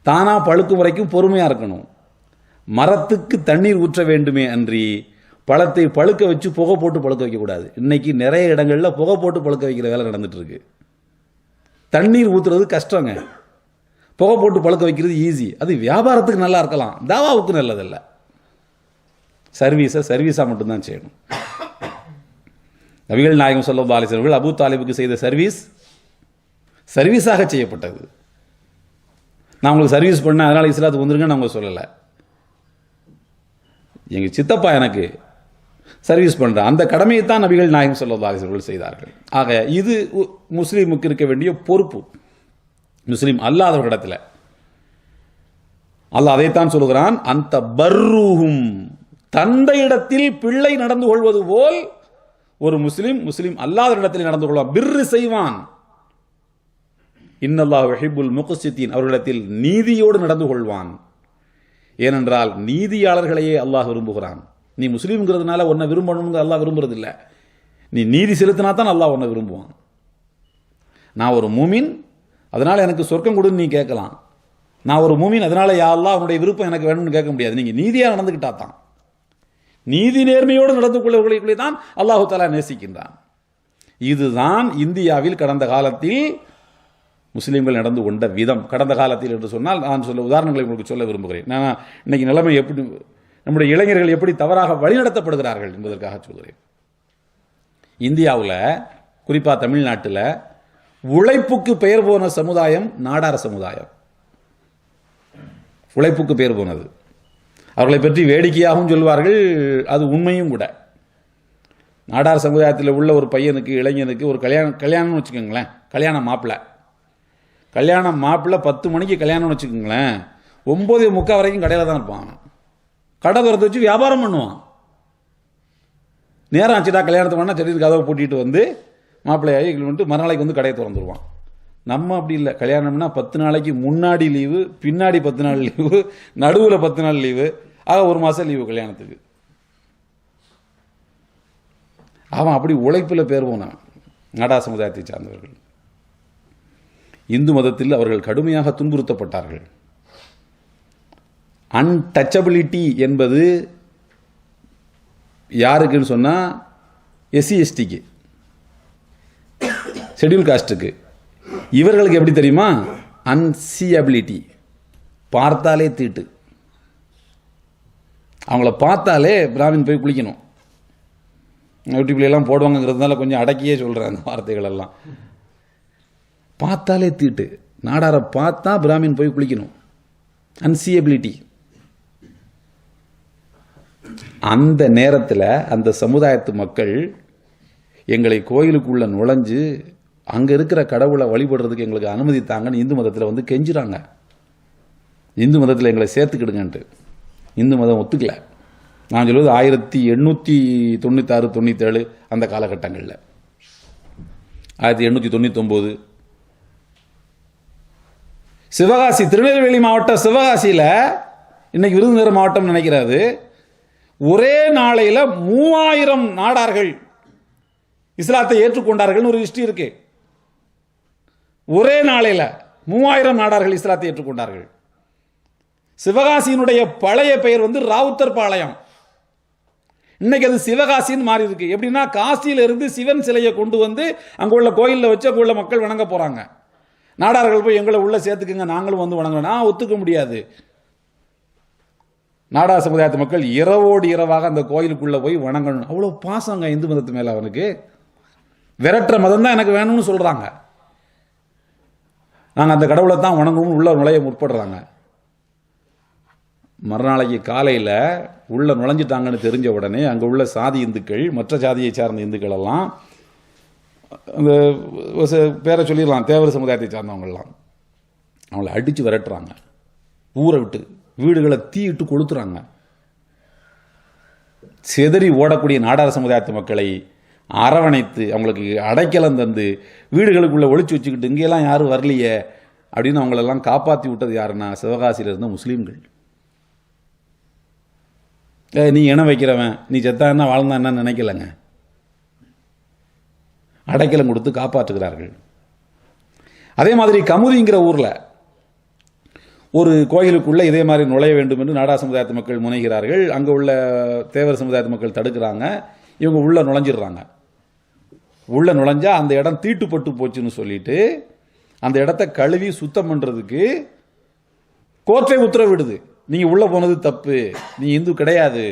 தானா பழுக்கும் வரைக்கும் பொறுமையா இருக்கணும். மரத்துக்கு தண்ணீர் ஊற்ற வேண்டுமே அன்றி பழத்தை பழுக்க வச்சு புகை போட்டு பழுக்க வைக்கக்கூடாது. இன்னைக்கு நிறைய இடங்கள்ல புகை போட்டு பழுக்க வைக்கிற வேலை நடந்துட்டு இருக்கு. தண்ணீர் ஊத்துறது கஷ்டங்க, புகை போட்டு பழுக்க வைக்கிறது ஈஸி. அது வியாபாரத்துக்கு நல்லா இருக்கலாம், தாவாவுக்கு நல்லதில்லை. சர்வீஸை சர்வீஸா மட்டும்தான் செய்யணும். நபிகள் நாயகம் ஸல்லல்லாஹு அலைஹி வஸல்லம் அபூ தாலிபுக்கு செய்த சர்வீஸ் சர்வீஸாக செய்யப்பட்டது. நான் உங்களுக்கு சர்வீஸ் பண்ண அதனால இஸ்லாத்துக்கு வந்துருங்கன்னு அவங்க சொல்லலை. எங்க சித்தப்பா எனக்கு சர்வீஸ் பண்ற அந்த கடமையை தான் நபிகள் நாயகம் ஸல்லல்லாஹு அலைஹி வஸல்லம் செய்தார்கள். ஆக இது முஸ்லீமுக்கு இருக்க வேண்டிய பொறுப்பு. முஸ்லீம் அல்லாதவர்களிடத்தில். அல்லாஹ் அதைத்தான் சொல்கிறான், அந்த பர்ரூஹும், தந்தையிடத்தில் பிள்ளை நடந்து கொள்வது போல் ஒரு முஸ்லீம் அல்லாதவரிடத்தில் நடந்து கொள்வான், பிர்ரு செய்வான். இன்னல்லாஹு யுஹிப்புல் முக்ஸிதீன், அவர்களிடத்தில் நீதியோடு நடந்து கொள்வான். ஏனென்றால் நீதியாளர்களையே அல்லாஹ் விரும்புகிறான். நீ முஸ்லீம்ங்கிறதுனால உன்னை விரும்பணும்னு அல்லாஹ் விரும்புறது இல்லை. நீ நீதி செலுத்தினா தான் அல்லாஹ் உன்னை விரும்புவான். நான் ஒரு மூமின், அதனால எனக்கு சொர்க்கம் கொடுன்னு நீ கேட்கலாம். நான் ஒரு மூமின், அதனால யா அல்லாஹ் அவனுடைய விருப்பம் எனக்கு வேணும்னு கேட்க முடியாது. நீங்க நீதியா நடந்துகிட்டா தான், நீதி நேர்மையோடு நடந்து கொள்ளவர்களை தான் அல்லாஹு தஆலா நேசிக்கின்றான். இதுதான் இந்தியாவில் கடந்த காலத்தில் முஸ்லீம்கள் நடந்து கொண்ட விதம். கடந்த காலத்தில் என்று சொன்னால் நான் சொல்ல உதாரணங்களை உங்களுக்கு சொல்ல விரும்புகிறேன். நான் இன்னைக்கு நிலைமை எப்படி, நம்முடைய இளைஞர்கள் எப்படி தவறாக வழிநடத்தப்படுகிறார்கள் என்பதற்காக சொல்கிறேன். இந்தியாவில் குறிப்பாக தமிழ்நாட்டில் உழைப்புக்கு பெயர் போன சமுதாயம் நாடார் சமுதாயம். உழைப்புக்கு பெயர் போனது. அவர்களை பற்றி வேடிக்கையாகவும் சொல்வார்கள், அது உண்மையும் கூட. நாடார் சமுதாயத்தில் உள்ள ஒரு பையனுக்கு, இளைஞனுக்கு ஒரு கல்யாணம்னு வச்சுக்கோங்களேன், கல்யாணம் மாப்பிள்ளை 10 மணிக்கு கல்யாணம்னு வச்சுக்கோங்களேன், 9:45 வரைக்கும் கடையில் தான் இருப்பான். கடை திறந்து வச்சு வியாபாரம் பண்ணுவான். நேரம் ஆச்சுட்டா கல்யாணத்தை பண்ணால் சரி கதவை பூட்டிட்டு வந்து மாப்பிள்ளையாகி வந்துட்டு மறுநாளைக்கு வந்து கடையை திறந்துருவான். நம்ம அப்படி இல்லை. கல்யாணம்னா 10 நாளைக்கு முன்னாடி லீவு, பின்னாடி 10 நாள் லீவு, நடுவில் 10 நாள் லீவு, ஆக 1 மாதம் லீவு கல்யாணத்துக்கு. அவன் அப்படி உழைப்பில் பேர் போனான். நாடார் சமுதாயத்தை சார்ந்தவர்கள். இந்து மதத்தில் அவர்கள் கடுமையாக துன்புறுத்தப்பட்டார்கள். அன்டச்சபிலிட்டி என்பது யாருக்குன்னு சொன்னால் எஸ்சி எஸ்டிக்கு, ஷெட்யூல் காஸ்ட்டுக்கு. இவர்களுக்கு எப்படி தெரியுமா? அன்சியபிலிட்டி, பார்த்தாலே தீட்டு. அவங்கள பார்த்தாலே பிராமின் போய் குளிக்கணும். யூடியூப்லாம் போடுவாங்கிறதுனால கொஞ்சம் அடக்கியே சொல்கிறேன் அந்த வார்த்தைகள் எல்லாம். பார்த்தாலே தீட்டு. நாடாரை பார்த்தா பிராமின் போய் குளிக்கணும். அன்சியபிலிட்டி. அந்த நேரத்தில் அந்த சமுதாயத்து மக்கள் எங்களை கோயிலுக்குள்ள நுழைஞ்சு அங்கே இருக்கிற கடவுளை வழிபடுறதுக்கு எங்களுக்கு அனுமதி தாங்கன்னு இந்து மதத்தில் வந்து கெஞ்சுறாங்க. இந்து மதத்தில் எங்களை சேர்த்துக்கிடுங்கன்ட்டு. இந்து மதம் ஒத்துக்கல. நான் சொல்வது 1896, 97 அந்த காலகட்டங்களில், 1899 சிவகாசி, திருநெல்வேலி மாவட்டம் சிவகாசியில், இன்னைக்கு விருதுநகர் மாவட்டம் நினைக்கிறாரு, ஒரே நாளையில் 3000 நாடார்கள் இஸ்லாத்தை ஏற்றுக்கொண்டார்கள் ஒரு ஹிஸ்டரி இருக்கு. ஒரே நாளையில் 3000 நாடார்கள் இஸ்லாத்தை ஏற்றுக்கொண்டார்கள். சிவகாசியினுடைய பழைய பெயர் வந்து ராவுத்தர் பாளையம். இன்னைக்கு அது சிவகாசின்னு மாறி இருக்கு. எப்படின்னா காசியில இருந்து சிவன் சிலையை கொண்டு வந்து அங்க உள்ள கோயிலில் வச்சு அங்க உள்ள மக்கள் வணங்க போறாங்க. நாடார்கள் போய் எங்களை உள்ள சேர்த்துக்குங்க, நாங்களும் வந்து வணங்கணும். நான் ஒத்துக்க முடியாது. நாடார் சமுதாயத்து மக்கள் இரவோடு இரவாக அந்த கோயிலுக்குள்ள போய் வணங்கணும். அவ்வளோ பாசங்க இந்து மதத்து மேல. அவனுக்கு விரட்டுற மதம் தான் எனக்கு வேணும்னு சொல்றாங்க. நாங்கள் அந்த கடவுளை தான் வணங்கணும்னு உள்ள நுழைய முற்படுறாங்க. மறுநாளைக்கு காலையில் உள்ள நுழைஞ்சிட்டாங்கன்னு தெரிஞ்ச உடனே அங்கே உள்ள சாதி இந்துக்கள், மற்ற சாதியை சார்ந்த இந்துக்கள் எல்லாம், அந்த பேரை சொல்லிடலாம், தேவர் சமுதாயத்தை சார்ந்தவங்கெல்லாம் அவங்கள அடித்து விரட்டுறாங்க. ஊரை விட்டு வீடுகளை தீயிட்டு கொளுத்துறாங்க. செதறி ஓடக்கூடிய நாடார் சமுதாயத்து மக்களை அரவணைத்து அவங்களுக்கு அடைக்கலம் தந்து வீடுகளுக்குள்ள ஒழிச்சு வச்சுக்கிட்டு இங்கெல்லாம் யாரும் வரலையே அப்படின்னு அவங்களெல்லாம் காப்பாற்றி விட்டது யாருன்னா சிவகாசியில் இருந்த முஸ்லீம்கள். நீ இனம் வைக்கிறவன், நீ செத்தா என்ன வாழ்ந்தா என்ன நினைக்கலங்க. அடைக்கலம் கொடுத்து காப்பாற்றுகிறார்கள். அதே மாதிரி கமுதிங்கிற ஊரில் ஒரு கோயிலுக்குள்ளே இதே மாதிரி நுழைய வேண்டும் என்று நாடார் சமுதாயத்து மக்கள் முனைகிறார்கள். அங்கே உள்ள தேவர் சமுதாயத்து மக்கள் தடுக்கிறாங்க. இவங்க உள்ள நுழைஞ்சிடுறாங்க. உள்ள நுழைஞ்சா அந்த இடம் தீட்டுப்பட்டு போச்சுன்னு சொல்லிட்டு அந்த இடத்த கழுவி சுத்தம் பண்ணுறதுக்கு கோர்ட்டே உத்தரவிடுது. நீங்கள் உள்ளே போனது தப்பு, நீ இந்து கிடையாது.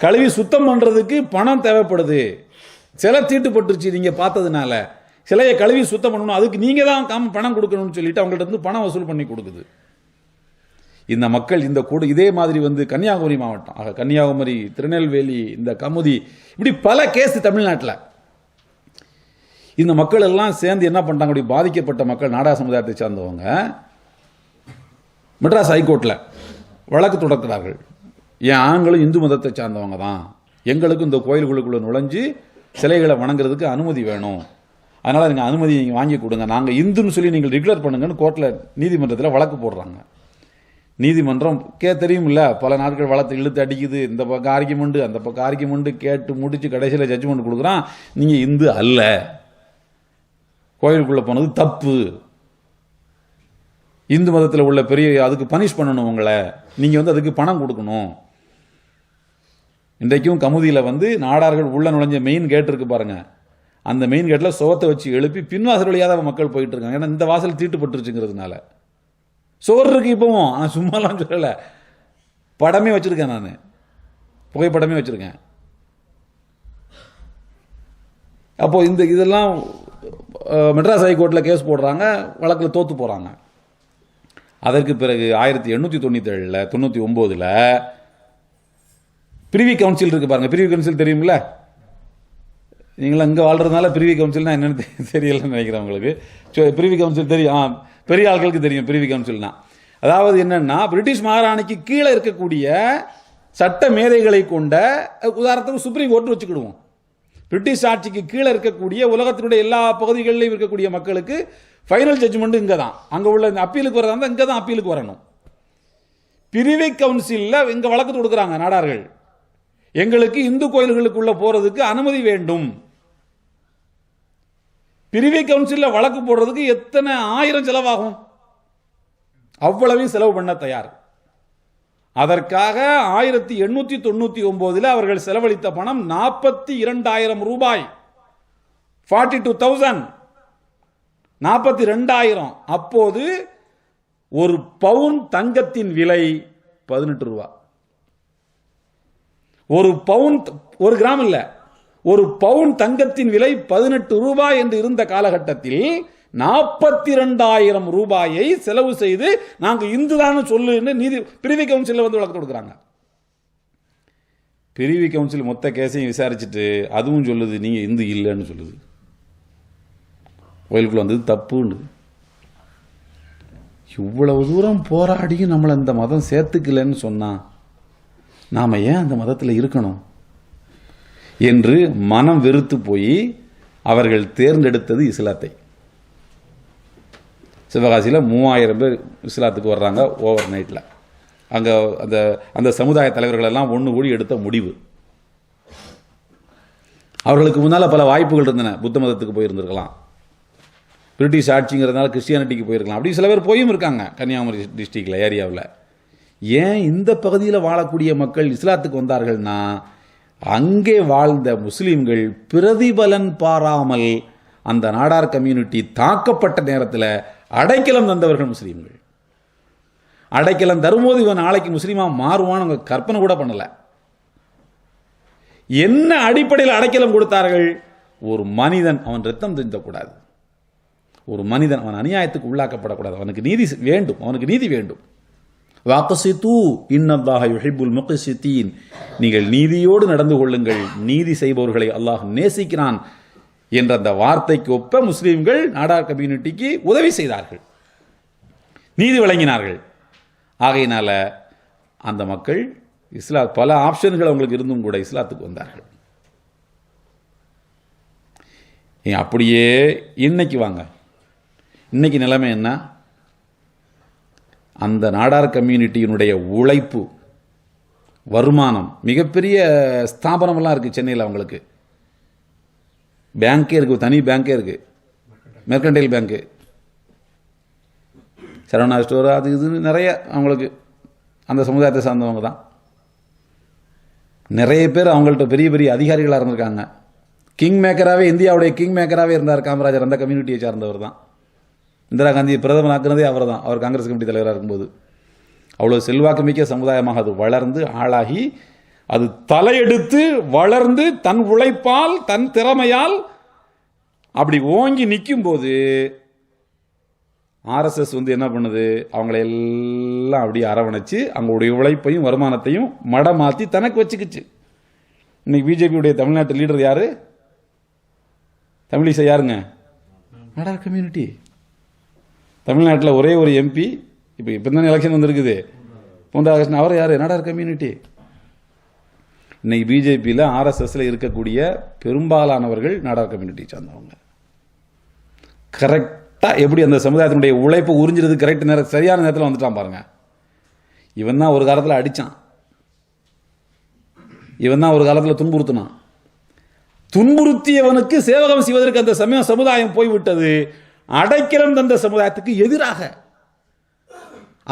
கழுவி சுத்தம் பண்ணுறதுக்கு பணம் தேவைப்படுது. சிலை தீட்டுப்பட்டுருச்சு நீங்கள் பார்த்ததுனால, சிலையை கழுவி சுத்தம் பண்ணணும், அதுக்கு நீங்கள் தான் பணம் கொடுக்கணும்னு சொல்லிட்டு அவங்கள்ட்ட இருந்து பணம் வசூல் பண்ணி கொடுக்குது. இந்த மக்கள் இந்த இதே மாதிரி வந்து கன்னியாகுமரி மாவட்டம், கன்னியாகுமரி, திருநெல்வேலி, இந்த கமுதி, இப்படி பல கேஸ் தமிழ்நாட்டில். இந்த மக்கள் எல்லாம் சேர்ந்து என்ன பண்ணிட்டாங்க, அப்படி பாதிக்கப்பட்ட மக்கள் நாடா சமுதாயத்தை சார்ந்தவங்க மெட்ராஸ் ஹைகோர்ட்டில் வழக்கு தொடர்கிறார்கள். என் ஆண்களும் இந்து மதத்தை சார்ந்தவங்க தான், எங்களுக்கும் இந்த கோயில்களுக்குள்ள நுழைஞ்சு சிலைகளை வணங்குறதுக்கு அனுமதி வேணும், அதனால் நீங்கள் அனுமதி நீங்கள் வாங்கி கொடுங்க, நாங்கள் இந்துன்னு சொல்லி நீங்கள் டிக்ளேர் பண்ணுங்கன்னு கோர்ட்டில் நீதிமன்றத்தில் வழக்கு போடுறாங்க. நீதிமன்றம் தெரியுமில்ல, பல நாட்கள் வழக்கு இழுத்து அடிக்குது, இந்த பக்கம் ஆர்கியுமெண்ட் அந்த பக்கம் ஆர்கியுமெண்ட் கேட்டு முடிச்சு கடைசியில் ஜட்ஜ்மெண்ட் கொடுக்குறான், நீங்கள் இந்து அல்ல, கோயிலுக்குள்ளே போனது தப்பு, இந்து மதத்தில் உள்ள பெரிய அதுக்கு பனிஷ் பண்ணணும் உங்களை, நீங்கள் அதுக்கு பணம் கொடுக்கணும். இன்றைக்கும் கமுதியில் நாடார்கள் உள்ள நுழைஞ்ச மெயின் கேட் இருக்கு பாருங்க, அந்த மெயின் கேட்டில் சுவத்தை வச்சு எழுப்பி பின்வாசல் வழியாக தான் மக்கள் போயிட்டு இருக்காங்க. ஏன்னா இந்த வாசல் தீட்டுப்பட்டுருச்சுங்கிறதுனால சுவர் இருக்கு. இப்பவும் நான் சும்மாலாம் சொல்லலை, படமே வச்சிருக்கேன், நான் புகைப்படமே வச்சிருக்கேன். அப்போ இதெல்லாம் மெட்ராஸ் ஹைகோர்ட்டில் கேஸ் போடுறாங்க, வழக்கில் தோத்து போறாங்க. அதற்கு பிறகு 1897 99 பிரிவி கவுன்சில் இருக்கு பாருங்க. பிரிவி கவுன்சில் தெரியுமில்ல, நீங்களாம் இங்கே வாழ்றதுனால பிரிவி கவுன்சில்னா என்னன்னு தெரியலன்னு நினைக்கிறேன் உங்களுக்கு. பிரிவி கவுன்சில் தெரியும், பெரிய ஆட்களுக்கு தெரியும் பிரிவி கவுன்சில்னா. அதாவது என்னன்னா, பிரிட்டிஷ் மகாராணிக்கு கீழே இருக்கக்கூடிய சட்ட மேதைகளை கொண்ட, உதாரணத்துக்கு சுப்ரீம் கோர்ட் வச்சுக்கிடுவோம், பிரிட்டிஷ் ஆட்சிக்கு கீழே இருக்கக்கூடிய உலகத்தினுடைய எல்லா பகுதிகளிலும் இருக்கக்கூடிய மக்களுக்கு ஃபைனல் ஜட்ஜ்மெண்ட் இங்கே தான், அங்கே உள்ள அப்பீலுக்கு வரதா இருந்தால் இங்கே தான் அப்பீலுக்கு வரணும். பிரிவி கவுன்சிலில் இங்கே வழக்கு கொடுக்குறாங்க நாடார்கள், எங்களுக்கு இந்து கோயில்களுக்குள்ள போறதுக்கு அனுமதி வேண்டும். பிரிவி கவுன்சிலில் வழக்கு போடுறதுக்கு எத்தனை ஆயிரம் செலவாகும், அவ்வளவையும் செலவு பண்ண தயார். அதற்காக 1899 அவர்கள் செலவழித்த பணம் 42,000 ரூபாய், 42,000, 42,000. அப்போது ஒரு பவுன் தங்கத்தின் விலை 18 ரூபாய். ஒரு பவுன், ஒரு கிராம் இல்ல, ஒரு பவுன் தங்கத்தின் விலை 18 ரூபாய் என்று இருந்த காலகட்டத்தில் 42,000 ரூபாயை செலவு செய்து நாங்கள் இந்துதான் சொல்லு நீதி பிரிவி கவுன்சில் வழக்கு கொடுக்குறாங்க. பிரிவி கவுன்சில் மொத்த கேஸையும் விசாரிச்சுட்டு அதுவும் சொல்லுது நீங்க இந்து இல்லைன்னு சொல்லுது, கோயிலுக்குள்ள வந்தது தப்புன்னு. இவ்வளவு தூரம் போராடியும் நம்மளை இந்த மதம் சேர்த்துக்கலன்னு சொன்னா நாம ஏன் அந்த மதத்தில் இருக்கணும் என்று மனம் வெறுத்து போய் அவர்கள் தேர்ந்தெடுத்தது இஸ்லாத்தை. சிவகாசியில் 3000 பேர் இஸ்லாத்துக்கு வர்றாங்க ஓவர் நைட்டில். அங்கே அந்த சமுதாய தலைவர்கள் எல்லாம் ஒன்று கூடி எடுத்த முடிவு. அவர்களுக்கு முன்னால் பல வாய்ப்புகள் இருந்தன, புத்த மதத்துக்கு போயிருந்திருக்கலாம், பிரிட்டிஷ் ஆட்சிங்கிறதுனால கிறிஸ்டியானிட்டிக்கு போயிருக்கலாம், அப்படி சில பேர் போயும் இருக்காங்க கன்னியாகுமரி டிஸ்ட்ரிக்டில் ஏரியாவில். ஏன் இந்த பகுதியில் வாழக்கூடிய மக்கள் இஸ்லாத்துக்கு வந்தார்கள்னா, அங்கே வாழ்ந்த முஸ்லீம்கள் பிரதிபலன் பாராமல் அந்த நாடார் கம்யூனிட்டி தாக்கப்பட்ட நேரத்தில் அடைக்கலம் தந்தவர்கள் முஸ்லீம்கள். அடைக்கலம் தரும்போது இவன் நாளைக்கு முஸ்லீமா மாறுவான்னு அவங்க கற்பனை கூட பண்ணல. என்ன அடிப்படையில் அடைக்கலம் கொடுத்தார்கள்? ஒரு மனிதன் அவன் ரத்தம் சிந்தக்கூடாது, ஒரு மனிதன் அவன் அநியாயத்துக்கு உள்ளாக்கப்படக்கூடாது, அவனுக்கு நீதி வேண்டும், அவனுக்கு நீதி வேண்டும். வாக்சித்து இன்னல்லாஹ யுஹிப்புல் முக்ஸிதீன், நீங்கள் நீதியோடு நடந்து கொள்ளுங்கள், நீதி செய்பவர்களை அல்லாஹ் நேசிக்கிறான் என்ற அந்த வார்த்தைக்கு ஒப்ப முஸ்லீம்கள் நாடார் கம்யூனிட்டிக்கு உதவி செய்தார்கள், நீதி வழங்கினார்கள். ஆகையினால அந்த மக்கள் பல ஆப்ஷன்கள் அவங்களுக்கு இருந்தும் கூட இஸ்லாத்துக்கு வந்தார்கள். அப்படியே இன்னைக்கு வாங்க, இன்னைக்கு நிலைமை என்ன? அந்த நாடார் கம்யூனிட்டியினுடைய உழைப்பு, வருமானம், மிகப்பெரிய ஸ்தாபனமெல்லாம் இருக்குது சென்னையில். அவங்களுக்கு பேங்கே இருக்குது, தனி பேங்கே இருக்குது, மெர்கண்டைல் பேங்க்கு, சரவணா ஸ்டோர், அது இதுன்னு நிறைய அவங்களுக்கு அந்த சமுதாயத்தை சார்ந்தவங்க தான். நிறைய பேர் அவங்கள்ட்ட பெரிய பெரிய அதிகாரிகளாக இருந்திருக்காங்க. கிங் மேக்கராகவே, இந்தியாவுடைய கிங் மேக்கராகவே இருந்தார் காமராஜர், அந்த கம்யூனிட்டியை சார்ந்தவர் தான். இந்திரா காந்தி பிரதமர் ஆக்குனதே அவர் தான், அவர் காங்கிரஸ் கமிட்டி தலைவராக இருக்கும்போது. அவ்வளோ செல்வாக்கு மிக்க சமுதாயமாக அது வளர்ந்து ஆளாகி, அது தலையெடுத்து வளர்ந்து தன் உழைப்பால் தன் திறமையால் அப்படி ஓங்கி நிற்கும் போது ஆர்எஸ்எஸ் என்ன பண்ணுது? அவங்களை எல்லாம் அப்படியே அரவணைச்சு அவங்களுடைய உழைப்பையும் வருமானத்தையும் மடமாற்றி தனக்கு வச்சுக்கிச்சு. இன்னைக்கு பிஜேபியுடைய தமிழ்நாட்டு லீடர் யாரு? தமிழிசை யாருங்க? நாடார் கம்யூனிட்டி. தமிழ்நாட்டில் ஒரே ஒரு எம்பி, இப்போ தானே எலெக்ஷன் வந்திருக்குது, பொன் ராதாகிருஷ்ணன், அவர் யார்? நாடார் கம்யூனிட்டி. இன்னைக்கு பிஜேபியில் ஆர்எஸ்எஸ்ல இருக்கக்கூடிய பெரும்பாலானவர்கள் நாடார் கம்யூனிட்டி சார்ந்தவங்க. கரெக்டாக எப்படி அந்த சமுதாயத்தினுடைய உழைப்பை உறிஞ்சிறது கரெக்ட் நேரம் சரியான நேரத்தில் வந்துட்டான் பாருங்க. இவன் தான் ஒரு காலத்தில் அடித்தான், இவன் தான் ஒரு காலத்தில் துன்புறுத்தினான். துன்புறுத்தியவனுக்கு சேவகம் செய்வதற்கு அந்த சமுதாயம் போய்விட்டது அடைக்கலம் தந்த சமுதாயத்துக்கு எதிராக.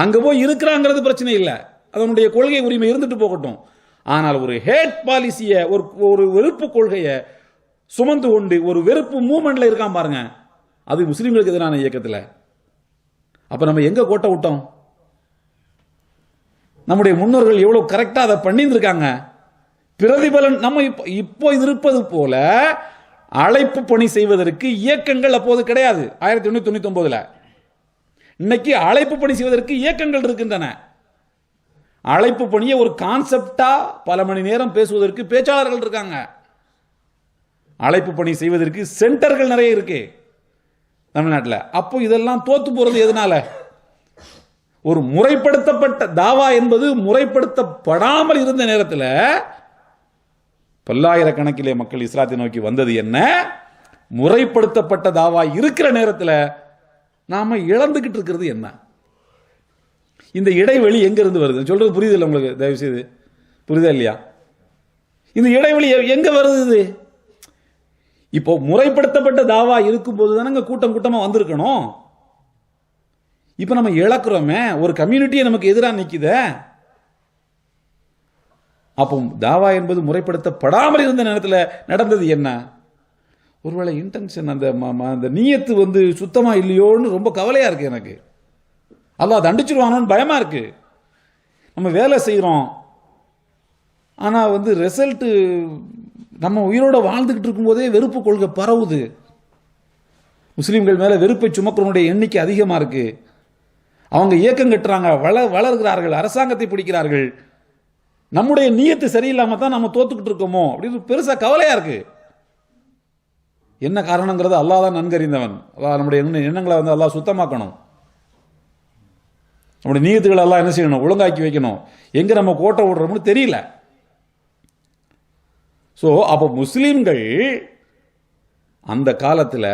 அங்க போய் இருக்கிறாங்கிறது பிரச்சனை இல்லை, அதனுடைய கொள்கை உரிமை இருந்துட்டு போகட்டும். ஆனால் ஒரு ஹேட் பாலிசியை, ஒரு வெறுப்பு கொள்கையை சுமந்து கொண்டு ஒரு வெறுப்பு மூவ்மெண்ட்ல இருக்கான் பாருங்க, அது முஸ்லிம்களுக்கு எதிரான இயக்கத்தில். அப்ப நம்ம எங்க கோட்டை விட்டோம்? நம்முடைய முன்னோர்கள் எவ்வளவு கரெக்டா அதை பண்ணியிருக்காங்க. பிரதிபலன் நம்ம இப்போ இருப்பது போல அழைப்பு பணி செய்வதற்கு இயக்கங்கள் அப்போது கிடையாது. 1899 இன்னைக்கு அழைப்பு பணி செய்வதற்கு இயக்கங்கள் இருக்கின்றன. அழைப்பு பணியை ஒரு கான்செப்டா பல மணி நேரம் பேசுவதற்கு பேச்சாளர்கள் இருக்காங்க. அழைப்பு பணி செய்வதற்கு சென்டர்கள் நிறைய இருக்கு தமிழ்நாட்டில். அப்போ இதெல்லாம் தோத்து போறது எதனால? ஒரு முறைப்படுத்தப்பட்ட தாவா என்பது முறைப்படுத்தப்படாமல் இருந்த நேரத்தில் பல்லாயிரக்கணக்கிலே மக்கள் இஸ்லாத்தை நோக்கி வந்தது என்ன? முறைப்படுத்தப்பட்ட தாவா இருக்கிற நேரத்தில் நாம இழந்துகிட்டு இருக்கிறது என்ன? இந்த இடைவெளி எங்க இருந்து வருது? சொல்றது புரியுது இல்லை உங்களுக்கு? தயவு செய்து புரியுதா இல்லையா? இந்த இடைவெளி எங்க வருது? இப்போ முறைப்படுத்தப்பட்ட தாவா இருக்கும் போது தானே கூட்டம் கூட்டமா வந்திருக்கணும். இப்ப நம்ம இழக்கிறோமே, ஒரு கம்யூனிட்டியை நமக்கு எதிராக நிக்குத. அப்போ தாவா என்பது முறைப்படுத்தப்படாமல் இருந்த நேரத்தில் நடந்தது என்ன? ஒருவேளை இன்டென்ஷன், அந்த நீயத்து சுத்தமா இல்லையோன்னு ரொம்ப கவலையா இருக்கு எனக்கு. அல்லாஹ் தண்டிச்சிருவானோன்னு பயமா இருக்கு. நம்ம வேலை செய்யறோம், ஆனா ரிசல்ட் நம்ம உயிரோட வாழ்ந்துகிட்டு இருக்கும் போதே வெறுப்பு கொள்கை பரவுது. முஸ்லிம்கள் மேல வெறுப்பை சுமக்கிறவனுடைய எண்ணிக்கை அதிகமா இருக்கு. அவங்க இயக்கம் கட்டுறாங்க, வளர்கிறார்கள், அரசாங்கத்தை பிடிக்கிறார்கள். நம்முடைய நீயத்து சரியில்லாம தான் நம்ம தோத்துக்கிட்டு இருக்கோமோ அப்படின்னு பெருசா கவலையா இருக்கு. என்ன காரணங்கிறது அல்லாஹ் தான் நன்கறிந்தவன். அல்லாஹ் நம்முடைய எண்ணங்களை அல்லாஹ் சுத்தமாக்கணும். நம்முடைய நீயத்துக்களை எல்லாம் என்ன செய்யணும்? ஒழுங்காக்கி வைக்கணும். எங்க நம்ம கோட்டை விடுறோம்னு தெரியல. சோ அப்போ முஸ்லிம்கள் அந்த காலத்தில்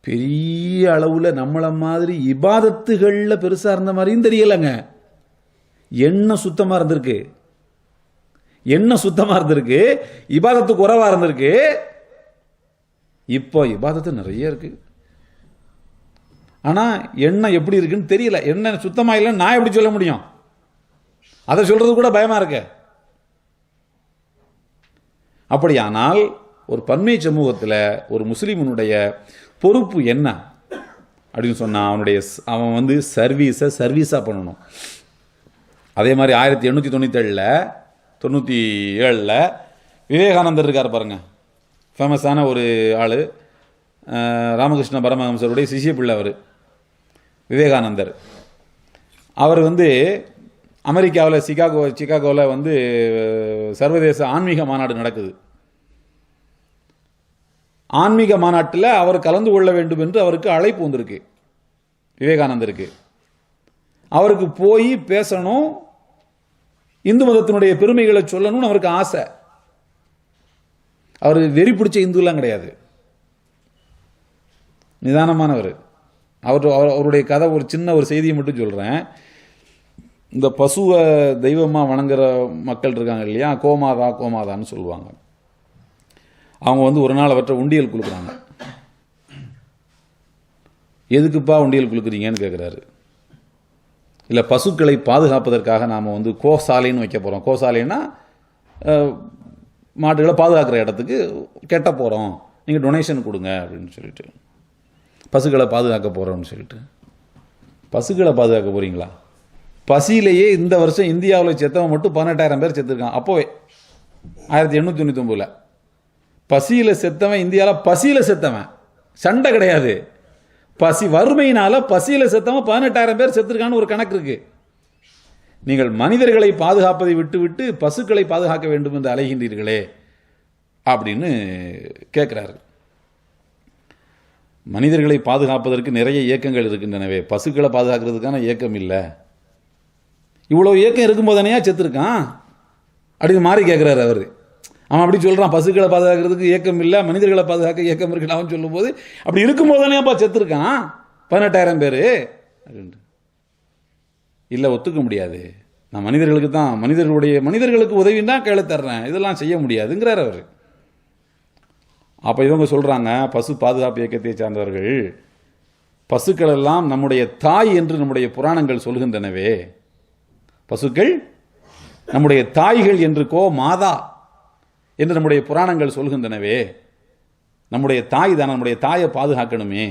பெரிய அளவுல நம்மள மாதிரி இபாதத்துகள்ல பெருசா இருந்த மாதிரியும் தெரியலங்க. எண்ணம் சுத்தமா இருந்திருக்கு, எண்ணம் சுத்தமா இருந்திருக்கு, இபாதத்து குறைவா இருந்திருக்கு. இப்போ இபாதத்து நிறைய இருக்கு, ஆனா எண்ணம் எப்படி இருக்குன்னு தெரியல. எண்ணம் சுத்தமா இல்லைன்னு நான் எப்படி சொல்ல முடியும்? அதை சொல்றது கூட பயமா இருக்கு. அப்படியானால் ஒரு பன்மை சமூகத்தில் ஒரு முஸ்லிமனுடைய பொறுப்பு என்ன அப்படின்னு சொன்னா, அவன் சர்வீஸா பண்ணணும். அதே மாதிரி 1897 விவேகானந்தர் இருக்கார் பாருங்க, ஃபேமஸான ஒரு ஆளு, ராமகிருஷ்ண பரமஹம்சருடைய சிஷ்ய பிள்ளை அவர் விவேகானந்தர். அவர் அமெரிக்காவில் சிகாகோவில் சர்வதேச ஆன்மீக மாநாடு நடக்குது. ஆன்மீக மாநாட்டில் அவர் கலந்து கொள்ள வேண்டும் என்று அவருக்கு அழைப்பு வந்திருக்கு விவேகானந்தருக்கு. அவருக்கு போய் பேசணும், இந்து மதத்தினுடைய பெருமைகளை சொல்லணும்னு அவருக்கு ஆசை. அவர் வெறி பிடிச்ச இந்துலாம் கிடையாது, நிதானமானவர். அவருடைய கதை ஒரு சின்ன ஒரு செய்தியை மட்டும் சொல்றேன். இந்த பசுவை தெய்வமாக வணங்குற மக்கள் இருக்காங்க இல்லையா, கோமாதான்னு சொல்லுவாங்க. அவங்க ஒரு நாள் அவற்றை உண்டியல் குலுக்குறாங்க. எதுக்குப்பா உண்டியல் குலுக்குறீங்கன்னு கேட்குறாரு. இல்லை, பசுக்களை பாதுகாப்பதற்காக நாம் கோசாலைன்னு வைக்க போகிறோம். கோசாலைன்னா மாட்டுகளை பாதுகாக்கிற இடத்துக்கு கெட்ட போகிறோம், நீங்கள் டொனேஷன் கொடுங்க அப்படின்னு சொல்லிட்டு பசுக்களை பாதுகாக்க போகிறோம்னு சொல்லிட்டு. பசுக்களை பாதுகாக்க போகிறீங்களா? பசியிலேயே இந்த வருஷம் இந்தியாவில் செத்தவன் மட்டும் 18,000 பேர் செத்துருக்கான். அப்போவே 1899 பசியில் செத்தவன், இந்தியாவில் பசியில் செத்தவன், சண்டை கிடையாது, பசி வறுமையினால பசியில் செத்தவன் 18,000 பேர் செத்துருக்கான்னு ஒரு கணக்கு இருக்கு. நீங்கள் மனிதர்களை பாதுகாப்பதை விட்டுவிட்டு பசுக்களை பாதுகாக்க வேண்டும் என்று அலைகின்றீர்களே அப்படின்னு கேட்கிறாரு. மனிதர்களை பாதுகாப்பதற்கு நிறைய இயக்கங்கள் இருக்கின்றனவே, பசுக்களை பாதுகாக்கிறதுக்கான இயக்கம் இல்லை. இவ்வளோ இயக்கம் இருக்கும்போது தானே செத்துருக்கான் அப்படின்னு மாறி கேட்குறாரு அவர். அவன் அப்படி சொல்கிறான், பசுக்களை பாதுகாக்கிறதுக்கு இயக்கம் இல்லை, மனிதர்களை பாதுகாக்க இயக்கம் இருக்குன்னு அவன் சொல்லும்போது அப்படி இருக்கும்போது தானேப்பா செத்துருக்கான் 18,000 பேர் அப்படின்ட்டு. இல்லை, ஒத்துக்க முடியாது, நான் மனிதர்களுக்கு தான் மனிதர்களுக்கு உதவின்னு தான் கேளு தர்றேன், இதெல்லாம் செய்ய முடியாதுங்கிறார் அவர். அப்போ இவங்க சொல்கிறாங்க, பசு பாதுகாப்பு இயக்கத்தை சார்ந்தவர்கள், பசுக்கள் எல்லாம் நம்முடைய தாய் என்று நம்முடைய புராணங்கள் சொல்கின்றனவே, பசுக்கள் நம்முடைய தாய்கள் என்று மாதா என்று நம்முடைய புராணங்கள் சொல்கின்றனவே, நம்முடைய தாய் தான், நம்முடைய தாயை பாதுகாக்கணுமே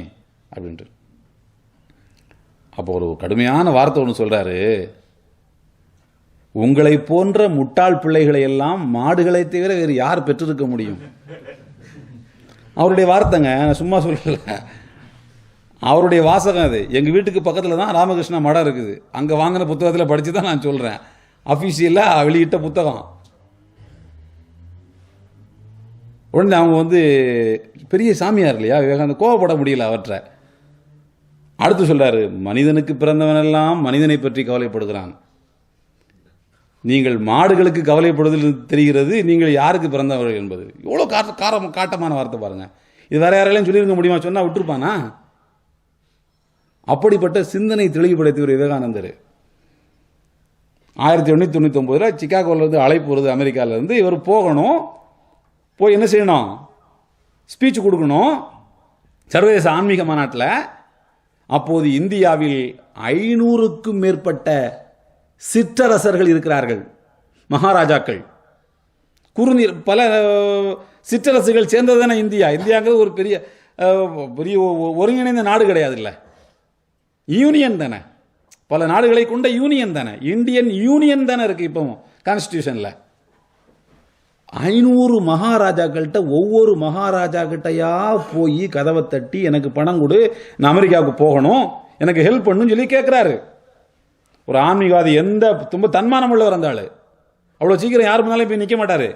அப்படின்ட்டு. அப்போ ஒரு கடுமையான வார்த்தை ஒன்று சொல்றாரு, உங்களை போன்ற முட்டாள் பிள்ளைகளை எல்லாம் மாடுகளை தவிர வேறு யார் பெற்றிருக்க முடியும்? அவருடைய வார்த்தைங்க, சும்மா சொல்லல, அவருடைய வாசகம் அது. எங்கள் வீட்டுக்கு பக்கத்தில் தான் ராமகிருஷ்ணா மடம் இருக்குது, அங்கே வாங்கின புத்தகத்தில் படித்து தான் நான் சொல்கிறேன், அஃபிஷியலாக வெளியிட்ட புத்தகம். உடனே அவங்க பெரிய சாமியார் இல்லையா, விவேகானந்த கோவப்பட முடியல அவற்றை. அடுத்து சொல்றாரு, மனிதனுக்கு பிறந்தவனெல்லாம் மனிதனை பற்றி கவலைப்படுகிறான், நீங்கள் மாடுகளுக்கு கவலைப்படுவதில் தெரிகிறது நீங்கள் யாருக்கு பிறந்தவர்கள் என்பது. எவ்வளோ காட்டமான வார்த்தை பாருங்க. இது வேற யாராலையும் சொல்லியிருக்க முடியுமா? சொன்னா விட்டுருப்பானா? அப்படிப்பட்ட சிந்தனை தெளிவுபடுத்தியவர் விவேகானந்தர். 1899 சிக்காகோலேருந்து அழைப்பு வருது அமெரிக்காவிலேருந்து. இவர் போகணும், போய் என்ன செய்யணும்? ஸ்பீச் கொடுக்கணும் சர்வதேச ஆன்மீக மாநாட்டில். அப்போது இந்தியாவில் 500க்கும் மேற்பட்ட சிற்றரசர்கள் இருக்கிறார்கள், மகாராஜாக்கள், குறுநீர், பல சிற்றரசுகள் சேர்ந்தது தானே இந்தியா. இந்தியாங்கிறது ஒரு பெரிய பெரிய ஒருங்கிணைந்த நாடு கிடையாது, இல்லை, யூனியன் தானே, பல நாடுகளை கொண்ட யூனியன் தானே, இந்தியன் யூனியன் தானே இருக்கு இப்போ கான்ஸ்டிடியூஷன்ல. 500 மகாராஜாக்கள்கிட்ட ஒவ்வொரு மகாராஜா கிட்டையா போய் கதவை தட்டி, எனக்கு பணம் கொடு, நான் அமெரிக்காவுக்கு போகணும், எனக்கு ஹெல்ப் பண்ணுன்னு சொல்லி கேட்குறாரு. ஒரு ஆன்மீகவாதி, எந்த ரொம்ப தன்மானம் உள்ளவர் அந்த ஆளு, அவ்வளோ சீக்கிரம் யார் முன்னாலும் போய் நிற்க மாட்டாரு.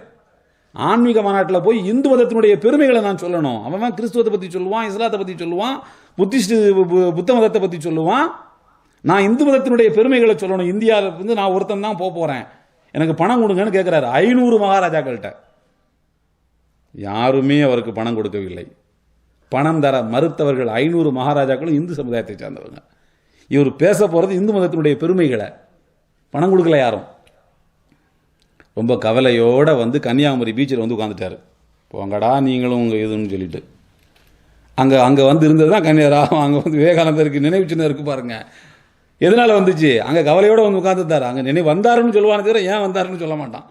ஆன்மீக மாநாட்டில் போய் இந்து மதத்தினுடைய பெருமைகளை நான் சொல்லணும். அவன் கிறிஸ்துவத்தை பற்றி சொல்லுவான், இஸ்லாத்தை பற்றி சொல்லுவான், புத்த மதத்தை பற்றி சொல்லுவான். நான் இந்து மதத்தினுடைய பெருமைகளை சொல்லணும், இந்தியாவிலிருந்து நான் ஒருத்தன் தான் போகிறேன், எனக்கு பணம் கொடுங்கன்னு கேட்குறாரு. 500 மகாராஜாக்கள்கிட்ட யாருமே அவருக்கு பணம் கொடுக்கவில்லை. பணம் தர மறுத்தவர்கள் 500 மகாராஜாக்களும் இந்து சமுதாயத்தை சார்ந்தவங்க. இவர் பேச போகிறது இந்து மதத்தினுடைய பெருமைகளை, பணம் கொடுக்கல யாரும். ரொம்ப கவலையோடு கன்னியாகுமரி பீச்சில் உட்காந்துட்டார். போங்கடா நீங்களும் உங்கள் இதுன்னு சொல்லிட்டு. அங்கே இருந்தது தான் கன்னியாகுமரி. அங்கே விவேகானந்தருக்கு நினைவு சின்னம் இருக்கு பாருங்க. எதனால் வந்துச்சு? அங்கே கவலையோடு உட்காந்துட்டார். அங்கே வந்தாருன்னு சொல்லுவானே தவிர ஏன் வந்தாருன்னு சொல்ல மாட்டான்.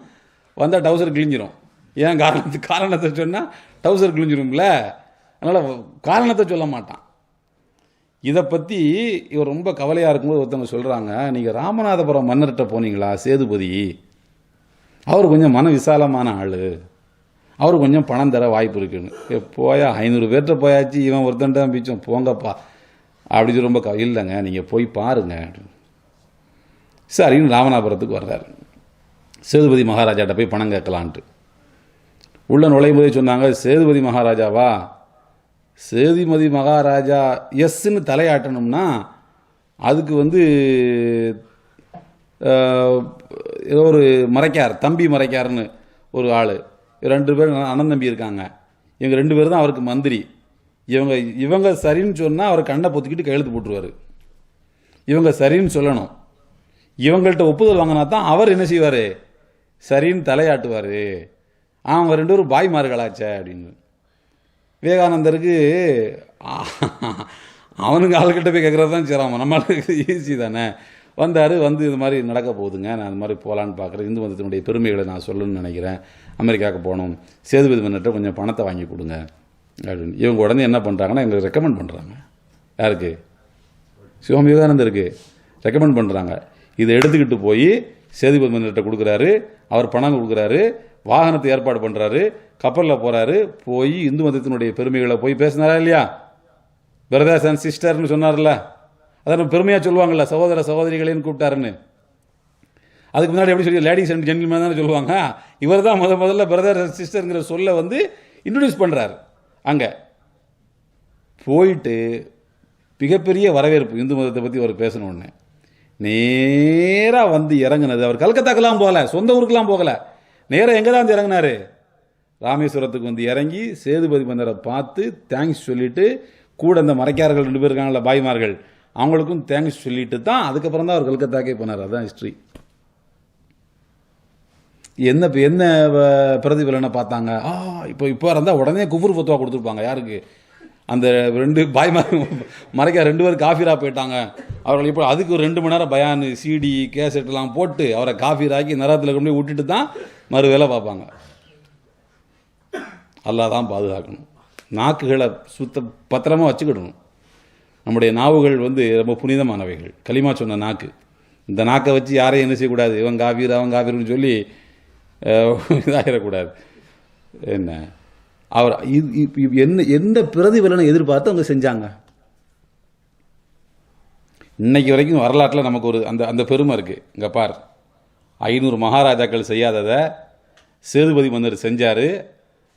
வந்தால் டவுசர் கிழிஞ்சிரும். ஏன் காரணத்தை சொன்னால் டவுசர் கிழிஞ்சிரும்ல, அதனால் காரணத்தை சொல்ல மாட்டான். இதை பற்றி இவர் ரொம்ப கவலையாக இருக்கும்போது ஒருத்தவங்க சொல்கிறாங்க, நீங்கள் ராமநாதபுரம் மன்னர்கிட்ட போனீங்களா? சேதுபதி, அவர் கொஞ்சம் மன விசாலமான ஆள், அவர் கொஞ்சம் பணம் தர வாய்ப்பு இருக்குன்னு. போயா 500 பேர்கிட்ட போயாச்சு, இவன் ஒருத்தன் தான் பிச்சோம், போங்கப்பா அப்படி ரொம்ப இல்லைங்க, நீங்கள் போய் பாருங்க. சரின்னு ராமநாதபுரத்துக்கு வர்றாரு. சேதுபதி மகாராஜாட்ட போய் பணம் கேட்கலான்ட்டு உள்ள நுழையும் போதே சொன்னாங்க, சேதுபதி மகாராஜாவா? சேதுபதி மகாராஜா எஸ்ன்னு தலையாட்டணும்னா அதுக்கு ஏதோ ஒரு மறைக்கார், தம்பி மறைக்காருன்னு ஒரு ஆள், 2 பேர் அண்ணன் தம்பி இருக்காங்க. இவங்க 2 பேர் தான் அவருக்கு மந்திரி. இவங்க சரின்னு சொன்னால் அவர் கண்ணை பொத்திக்கிட்டு கையெழுத்து போட்டுருவார். இவங்க சரின்னு சொல்லணும், இவங்கள்ட்ட ஒப்புதல் வாங்கினா தான் அவர் என்ன செய்வார்? சரின்னு தலையாட்டுவார். அவங்க 2 பேரும் பாய்மார்களாச்சே அப்படின்னு. விவேகானந்தருக்கு அவனுக்கு ஆளுக்கிட்ட போய் கேட்குறது தான் சிரமம், நம்மளுக்கு ஈஸி தானே. வந்தார், இது மாதிரி நடக்க போகுதுங்க, நான் அது மாதிரி போகலான்னு பார்க்குறேன், இந்து மதத்தினுடைய பெருமைகளை நான் சொல்லணும்னு நினைக்கிறேன், அமெரிக்காவுக்கு போகணும், சேதுபதி மன்னர்கிட்ட கொஞ்சம் பணத்தை வாங்கி கொடுங்க அப்படின்னு. இவங்க உடனே என்ன பண்ணுறாங்கன்னா எங்களுக்கு ரெக்கமெண்ட் பண்ணுறாங்க. யாருக்கு? சுவாமி விவேகானந்தருக்கு ரெக்கமெண்ட் பண்ணுறாங்க. இதை எடுத்துக்கிட்டு போய் சேதுபதி மன்னர்கிட்ட கொடுக்குறாரு. அவர் பணம் கொடுக்குறாரு, வாகனத்தை ஏற்பாடு பண்ணுறாரு, கப்பலில் போகிறாரு. போய் இந்து மதத்தினுடைய பெருமைகளை போய் பேசினாரா இல்லையா? பிரதர்ஸ் அண்ட் சிஸ்டர்னு சொன்னார்ல, அதான் பெருமையாக சொல்லுவாங்கள்ல, சகோதர சகோதரிகளேன்னு கூப்பிட்டாருன்னு. அதுக்கு முன்னாடி எப்படி சொல்லி லேடிஸ் அண்ட் ஜென்டில்மேன் தானே சொல்லுவாங்க. இவர் தான் முதல்ல பிரதர் அண்ட் சிஸ்டருங்கிற சொல்ல இன்ட்ரடியூஸ் பண்ணுறாரு. அங்கே போயிட்டு மிகப்பெரிய வரவேற்பு. இந்து மதத்தை பற்றி அவர் பேசணுன்னு நேராக வந்து இறங்குனது. அவர் கல்கத்தாக்கெல்லாம் போகல, சொந்த ஊருக்கெல்லாம் போகல, நேராக எங்கே தான் வந்து இறங்கினாரு? ராமேஸ்வரத்துக்கு வந்து இறங்கி சேதுபதி மன்னரை பார்த்து தேங்க்ஸ் சொல்லிட்டு, கூட இந்த மறைக்காரர்கள் 2 பேர் இருக்காங்கல்ல, பாய்மார்கள், அவங்களுக்கும் தேங்க்ஸ் சொல்லிட்டு தான் அதுக்கப்புறம் தான் அவர் கல்கத்தாக்கே போனார். அதுதான் ஹிஸ்ட்ரி. என்ன பிரதிபலனை பார்த்தாங்க? இப்போ இருந்தால் உடனே குஃபுர் ஃபத்வா கொடுத்துருப்பாங்க. யாருக்கு? அந்த 2 மறைக்க 2 பேர் காஃபிரா போயிட்டாங்க. அவர்கள் இப்போ அதுக்கு ஒரு 2 மணி நேரம் பயானு சிடி கேசட்லாம் போட்டு அவரை காஃபிராக்கி நரகத்தில் கொண்டு போய் விட்டுட்டு தான் மறு வேலை பார்ப்பாங்க. அல்லாஹ் தான் பாதுகாக்கணும். நாக்குகளை பத்திரமா வச்சுக்கிடணும். நம்முடைய நாவுகள் ரொம்ப புனிதமானவைகள். கலிமா சொன்ன நாக்கு. இந்த நாக்கை வச்சு யாரையும் என்ன செய்யக்கூடாது? இவன் காஃபீர் அவன் காஃபீர்னு சொல்லி இதாகிடக்கூடாது. என்ன அவர் எந்த பிரதிபலனை எதிர்பார்த்து அவங்க செஞ்சாங்க? இன்னைக்கு வரைக்கும் வரலாற்றில் நமக்கு ஒரு அந்த பெருமை இருக்குது. இங்கே பார், 500 மகாராஜாக்கள் செய்யாததை சேதுபதி மன்னர் செஞ்சார்.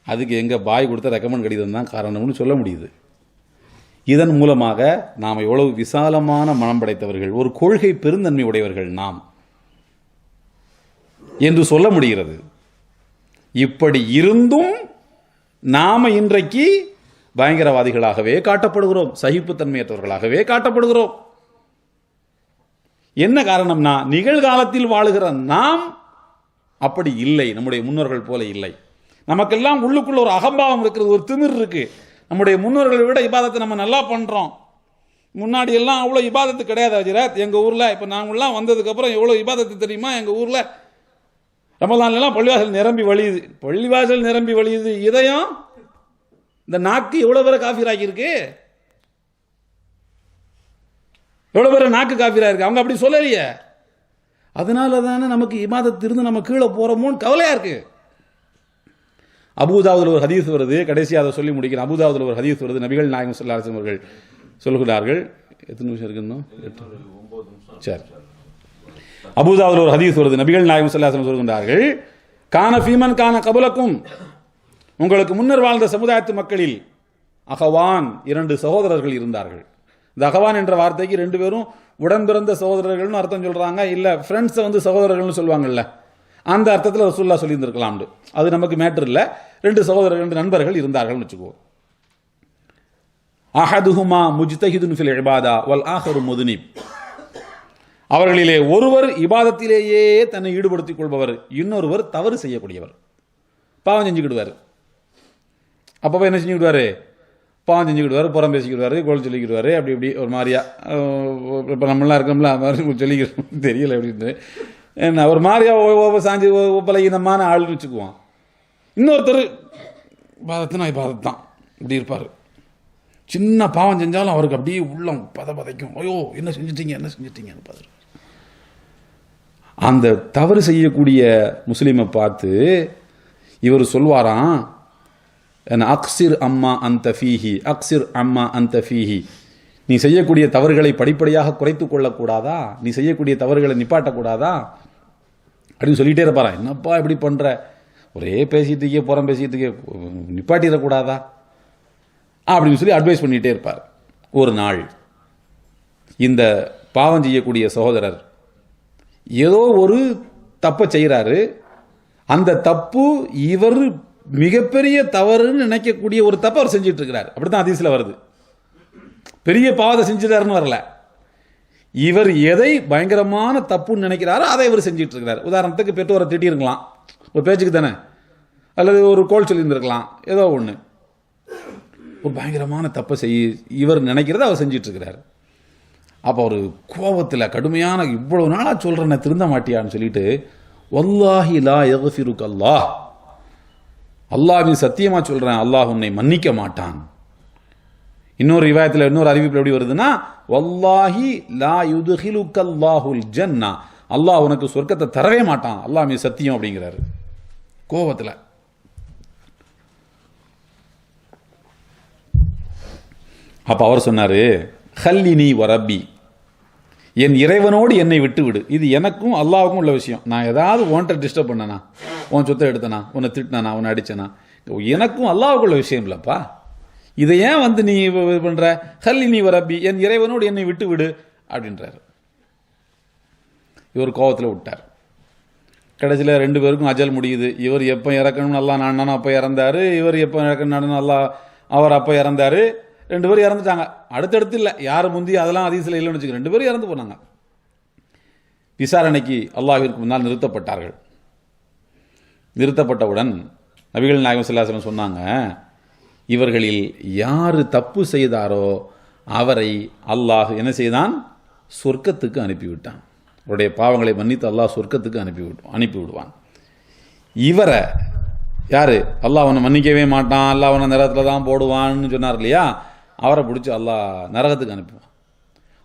அதுக்கு எங்கள் பாய் கொடுத்த ரெக்கமெண்ட் கடிதம் தான் காரணம்னு சொல்ல முடியுது. இதன் மூலமாக நாம் எவ்வளவு விசாலமான மனம் படைத்தவர்கள், ஒரு கொள்கை பெருந்தன்மை உடையவர்கள் நாம் என்று சொல்ல முடிகிறது. இப்படி இருந்தும் நாம இன்றைக்கு பயங்கரவாதிகளாகவே காட்டப்படுகிறோம், சகிப்புத்தன்மையற்றவர்களாகவே காட்டப்படுகிறோம். என்ன காரணம்னா, நிகழ்காலத்தில் வாழுகிற நாம் அப்படி இல்லை, நம்முடைய முன்னோர்கள் போல இல்லை. நமக்கெல்லாம் உள்ளுக்குள்ள ஒரு அகம்பாவம் இருக்கிறது, ஒரு திமிர் இருக்கு. நம்முடைய முன்னோர்களை விட இபாதத்தை நம்ம நல்லா பண்றோம். முன்னாடி எல்லாம் அவ்வளோ இபாதத்து கிடையாது ஹஜ்ரத். எங்கள் ஊரில் இப்போ நாங்கள்லாம் வந்ததுக்கப்புறம் எவ்வளோ இபாதத்து தெரியுமா? எங்கள் ஊரில் ரமலான்லாம் பள்ளிவாசல் நிரம்பி வழியுது, பள்ளிவாசல் நிரம்பி வழியுது. இதயம், இந்த நாக்கு எவ்வளோ பேரை காஃபிராக்கியிருக்கு, எவ்வளோ பேரை நாக்கு காஃபிரா இருக்கு. அவங்க அப்படி சொல்லலையே. அதனால தானே நமக்கு இபாதத்து இருந்து நம்ம கீழே போகிறோமோன்னு கவலையாக இருக்கு. அபூதாவுதுல ஒரு ஹதீஸ் வருது, கடைசியாக அதை சொல்லி முடிக்கிறேன். அபூதாவுதுல ஒரு ஹதீஸ் வருது. நபிகள் நாயகம் ஸல்லல்லாஹு அலைஹி வஸல்லம் அவர்கள் சொல்கிறார்கள். எத்தனை நிமிஷம் இருக்குன்னு? சரி. அபூதாவுதுல ஒரு ஹதீஸ் வருது. நபிகள் நாயகம் ஸல்லல்லாஹு அலைஹி வஸல்லம் சொல்கிறார்கள், கான ஃபீமன் கான கபலக்கும், உங்களுக்கு முன்னர் வாழ்ந்த சமுதாயத்து மக்களில் அகவான், 2 சகோதரர்கள் இருந்தார்கள். இந்த அகவான் என்ற வார்த்தைக்கு 2 பேரும் உடன் பிறந்த சகோதரர்கள்னு அர்த்தம் சொல்றாங்க. இல்ல ஃப்ரெண்ட்ஸை சகோதரர்கள்னு சொல்லுவாங்கல்ல, அந்த அர்த்தத்தில் ரசூலுல்லாஹ் சொல்லியிருந்திருக்கலாம். அது நமக்கு மேட்டர் இல்லை. 2 சகோதரர்கள், 2 நண்பர்கள் இருந்தார்கள் வச்சுக்கோ. அஹதுஹுமா முஜ்தஹிதுன் ஃபில் இபாதா வல் ஆஹரு முதுனிப், அவர்களிலே ஒருவர் இபாதத்திலேயே தன்னை ஈடுபடுத்திக் கொள்பவர், இன்னொருவர் தவறு செய்யக்கூடியவர், பாவம் செஞ்சுக்கிடுவார். அப்போ என்ன செஞ்சுக்கிடுவாரு? பாவம் செஞ்சுக்கிடுவார், புறம் பேசிக்கிடுவார், கோல் சொல்லிக்கிடுவார். அப்படி இப்படி ஒரு மாதிரியா, இப்போ நம்மளாம் இருக்கோம்ல, மாதிரி சொல்லிக்கிறோம் தெரியல அப்படின்னு என்ன, ஒரு மாதிரியா சாஞ்சி பலகீனமான ஆள்னு வச்சுக்குவான். இன்னொருத்தர் பாதத்தினா பாதத்தான் இப்படி இருப்பார். சின்ன பாவம் செஞ்சாலும் அவருக்கு அப்படியே உள்ளம் பதைக்கும். ஐயோ என்ன செஞ்சிட்டீங்க, என்ன செஞ்சிட்டீங்கன்னு பாரு. அந்த தவறு செய்யக்கூடிய முஸ்லீமை பார்த்து இவர் சொல்வாராம், அக்சிர் அம்மா அந்த ஃபீஹி, அக்சிர் அம்மா அந்த ஃபீஹி, நீ செய்யக்கூடிய தவறுகளை படிப்படியாக குறைத்து கொள்ளக்கூடாதா, நீ செய்யக்கூடிய தவறுகளை நிப்பாட்டக்கூடாதா அப்படின்னு சொல்லிட்டே இருப்பாரா. என்னப்பா இப்படி பண்ற, ஒரே பேசிட்டு இருக்கே, புறம் பேசிட்டு இருக்கே, நிப்பாட்டிடக்கூடாதா அப்படின்னு சொல்லி அட்வைஸ் பண்ணிட்டே இருப்பார். ஒரு நாள் இந்த பாவம் செய்யக்கூடிய சகோதரர் ஏதோ ஒரு தப்பை செய்கிறாரு. அந்த தப்பு இவர் மிகப்பெரிய தவறுன்னு நினைக்கக்கூடிய ஒரு தப்பை அவர் செஞ்சுட்டு இருக்கிறார். அப்படித்தான் ஹதீஸ்ல வருது. பெரிய பாவத்தை செஞ்சுட்டாருன்னு வரல. இவர் எதை பயங்கரமான தப்புன்னு நினைக்கிறாரோ அதை இவர் செஞ்சுட்டு இருக்கிறார். உதாரணத்துக்கு பெற்றோரை திட்டிருக்கலாம், ஒரு பேச்சுக்கு தானே, அல்லது ஒரு கோல் சொல்லியிருந்திருக்கலாம், ஏதோ ஒன்று. ஒரு பயங்கரமான தப்பை இவர் நினைக்கிறத அவர் செஞ்சிட்டு இருக்கிறார். அப்போ ஒரு கோபத்தில் கடுமையான, இவ்வளவு நாளாக சொல்கிறேன் திருந்த மாட்டியான்னு சொல்லிட்டு, வல்லாஹி லா யக்ஃபிருக அல்லாஹ், அல்லாஹ்வின் சத்தியமாக சொல்கிறேன், அல்லாஹ் உன்னை மன்னிக்க மாட்டான். இன்னொரு ரிவாயத்தில், இன்னொரு அறிவிப்பில் எப்படி வருதுன்னா, வல்லாஹி லா யுத்ஹிலுக அல்லாஹுல் ஜன்னா, அல்லாஹ் உனக்கு சொர்க்கத்தை தரவே மாட்டான், அல்லாஹ்வின் சத்தியம் அப்படிங்கிறாரு கோபத்தில். அப்போ அவர் சொன்னார், ஹல்லினி வரப்பி, என் இறைவனோடு என்னை விட்டு விடு. இது எனக்கும் அல்லாஹுக்கும் உள்ள விஷயம். நான் ஏதாவது உன்கிட்ட டிஸ்டர்ப் பண்ணனா, உன் சொத்தை எடுத்தனா, உன்னை திட்டினா, உன்னை அடிச்சனா, எனக்கும் அல்லாஹுக்குள்ள விஷயம் இல்லைப்பா. இதை ஏன் வந்து நீ இது பண்ற? ஹல்லி நீ வரப்பி, என் இறைவனோடு என்னை விட்டு விடு அப்படின்றாரு. இவர் கோவத்தில் விட்டார். கடைசியில் 2 பேருக்கும் அஜல் முடியுது. இவர் எப்போ இறக்கணும்னு நல்லா நானும் அப்போ இறந்தாரு, இவர் எப்போ இறக்கணும் நல்லா அவர் அப்போ இறந்தாரு. 2 பேரும் இறந்துட்டாங்க. அடுத்தடுத்து இல்லை, யார் முந்தி அதெல்லாம் அதிசயில் இல்லைன்னு வச்சுக்க, 2 பேரும் இறந்து போனாங்க. விசாரணைக்கு அல்லாஹ்விற்கு முன்னால் நிறுத்தப்பட்டார்கள். நிறுத்தப்பட்டவுடன் நபிகள் நாயகம் ஸல்லல்லாஹு அலைஹி வஸல்லம் சொன்னாங்க, இவர்களில் யார் தப்பு செய்தாரோ அவரை அல்லாஹ் என்ன செய்தான்? சொர்க்கத்துக்கு அனுப்பிவிட்டான். அவருடைய பாவங்களை மன்னித்து அல்லாஹ் சொர்க்கத்துக்கு அனுப்பிவிடுவான். இவரை யாரு? அல்லாஹ் அவனை மன்னிக்கவே மாட்டான், அல்லாஹ் அவனை நரகத்தில் தான் போடுவான்னு சொன்னார் இல்லையா, அவரை பிடிச்சி அல்லாஹ் நரகத்துக்கு அனுப்புவான்.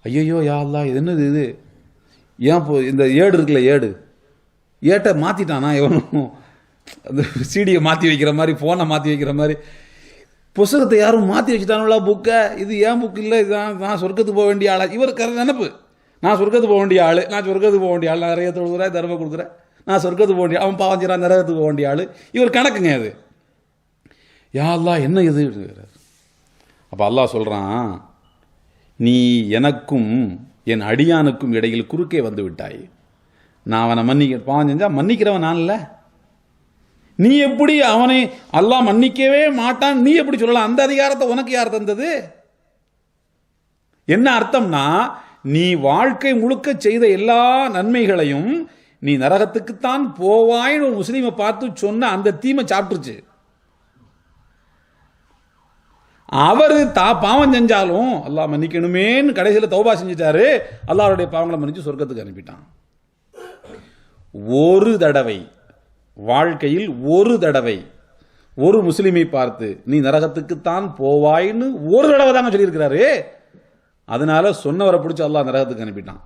ஐயோ யா அல்லாஹ், இது என்னது இது? ஏன் இந்த ஏடு இருக்குல்ல, ஏட்டை மாற்றிட்டானா எவனும்? அந்த சீடியை மாற்றி வைக்கிற மாதிரி, ஃபோனை மாற்றி வைக்கிற மாதிரி புஸ்தகத்தை யாரும் மாற்றி வச்சுட்டானுங்களா புக்கை? இது ஏன் புக்கு இல்லை, இதுதான் நான் சொர்க்கத்துக்கு போக வேண்டிய ஆளா? இவர் நினப்பு, நான் சொர்க்கத்துக்கு போக வேண்டிய ஆள், நான் சொர்க்கத்துக்கு போக வேண்டிய ஆள், நான் நிறைய தொழுகிறேன், தர்மம் கொடுக்குறேன், நான் சொர்க்கத்துக்கு போக வேண்டிய, அவன் பாவம் செய்கிறான், நரகத்துக்கு போக வேண்டிய ஆள். இவர் கணக்குங்க அது. யா அல்லாஹ் என்ன இது? அப்போ அல்லாஹ் சொல்கிறான், நீ எனக்கும் என் அடியானுக்கும் இடையில் குறுக்கே வந்து விட்டாய். நான் அவனை பாவம் செஞ்சால் மன்னிக்கிறவன் நான் இல்லை. நீ எப்படி அவனை அல்லாஹ் மன்னிக்கவே மாட்டான் நீ எப்படி சொல்லலாம்? அந்த அதிகாரத்தை உனக்கு யார் தந்தது? என்ன அர்த்தம்னா, நீ வாழ்க்கை முழுக்க செய்த எல்லா நன்மைகளையும் நீ நரகத்துக்குத்தான் போவாய்னு ஒரு முஸ்லீமை பார்த்து சொன்ன அந்த தீமை சாப்பிட்டுருச்சு. அவர் பாவம் செஞ்சாலும் அல்லாஹ் மன்னிக்கணுமேன்னு கடைசியில் தௌபா செஞ்சுட்டாரு. அல்லாஹ்வுடைய பாவங்களை மன்னிச்சு சொர்க்கத்துக்கு அனுப்பிட்டான். ஒரு தடவை வாழ்க்கையில், ஒரு தடவை ஒரு முஸ்லிமை பார்த்து நீ நரகத்துக்குத்தான் போவாய்னு ஒரு தடவை தாங்க சொல்லியிருக்கிறாரு. அதனால சொன்னவரை பிடிச்சி அல்லாஹ் நரகத்துக்கு அனுப்பிட்டான்.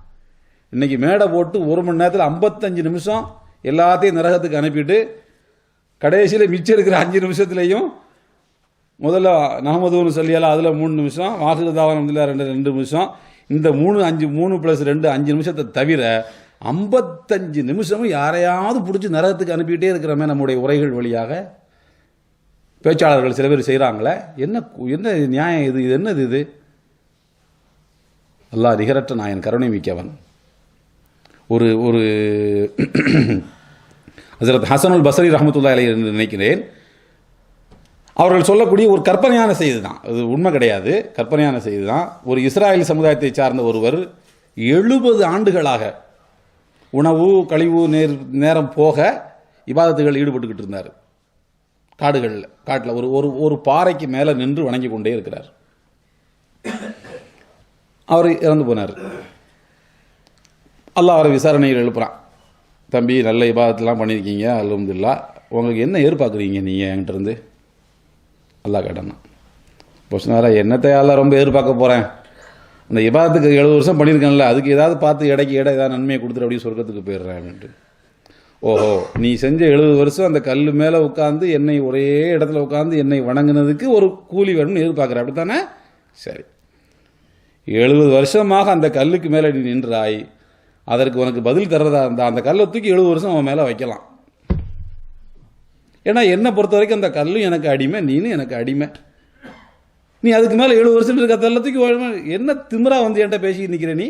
இன்னைக்கு மேடை போட்டு 1 மணி நேரத்தில் 55 நிமிஷம் எல்லாத்தையும் நரகத்துக்கு அனுப்பிட்டு கடைசியில் மிச்சம் இருக்கிற 5 நிமிஷத்துலையும் முதல்ல நஹமதுன்னு சொல்லியால அதில் 3 நிமிஷம், வாஹிரு தாவான் அல்ஹம்துலில்லாஹ் 2 நிமிஷம், இந்த 3 5 3 + 2 5 நிமிஷத்தை தவிர 55 நிமிஷமும் யாரையாவது பிடிச்சி நரகத்துக்கு அனுப்பிக்கிட்டே இருக்கிறமே நம்முடைய உரைகள் வழியாக. பேச்சாளர்கள் சில பேர் செய்கிறாங்களே, என்ன என்ன நியாயம் இது? இது என்னது இது? அல்லாஹ் நிகரற்ற நாயன், கருணை மிக்கவன். ஒரு ஒரு ஹஸரத் ஹஸனுல் பஸ்ரி ரஹ்மத்துல்லாஹி அலைஹி என்று நினைக்கிறேன், அவர்கள் சொல்லக்கூடிய ஒரு கற்பனையான செய்தி தான், அது உண்மை கிடையாது, கற்பனையான செய்தி தான். ஒரு இஸ்ராயல் சமுதாயத்தை சார்ந்த ஒருவர் 70 ஆண்டுகளாக உணவு கழிவு நேரம் போக இபாதத்துகள் ஈடுபட்டுக்கிட்டு இருந்தார். காட்டில் ஒரு பாறைக்கு மேலே நின்று வணங்கி கொண்டே இருக்கிறார். அவர் இறந்து போனார். அல்லாஹ் அவரை விசாரணையில் எழுப்புறான். தம்பி, நல்ல இபாதத்தெல்லாம் பண்ணியிருக்கீங்க, அல்ஹம்துலில்லாஹ், உங்களுக்கு என்ன எதிர்பார்க்குறீங்க நீங்கள் என்கிட்ட இருந்து? அல்லாஹ் கேட்டான். பொசுனாரா, என்னத்தை எல்லாம் ரொம்ப எதிர்பார்க்க போகிறேன், அந்த இபாதத்துக்கு 70 வருஷம் பண்ணியிருக்கேன்ல, அதுக்கு ஏதாவது பார்த்து இடைக்கு ஏதாவது நன்மையை கொடுத்துரு, அப்படியே சொர்க்கத்துக்கு போயிடுறேன் அப்படின்ட்டு. ஓஹோ, நீ செஞ்ச 70 வருஷம் அந்த கல் மேலே உட்காந்து என்னை ஒரே இடத்துல உட்காந்து என்னை வணங்கினதுக்கு ஒரு கூலி வேணும்னு எதிர்பார்க்குற, அப்படி தானே? சரி, 70 வருஷமாக அந்த கல்லுக்கு மேலே நீ நின்றாய், அதற்கு உனக்கு பதில் தர்றதா இருந்தால் அந்த கல்லை தூக்கி 70 வருஷம் அவன் மேலே வைக்கலாம். ஏன்னா என்னை பொறுத்த வரைக்கும் அந்த கல்லும் எனக்கு அடிமை, நீனும் எனக்கு அடிமை. நீ அதுக்கு மேலே 70 வருஷம் இருக்க தள்ளத்துக்கு என்ன திமிரா வந்து என்கிட்ட பேசிக்கிட்டு நிற்கிற நீ?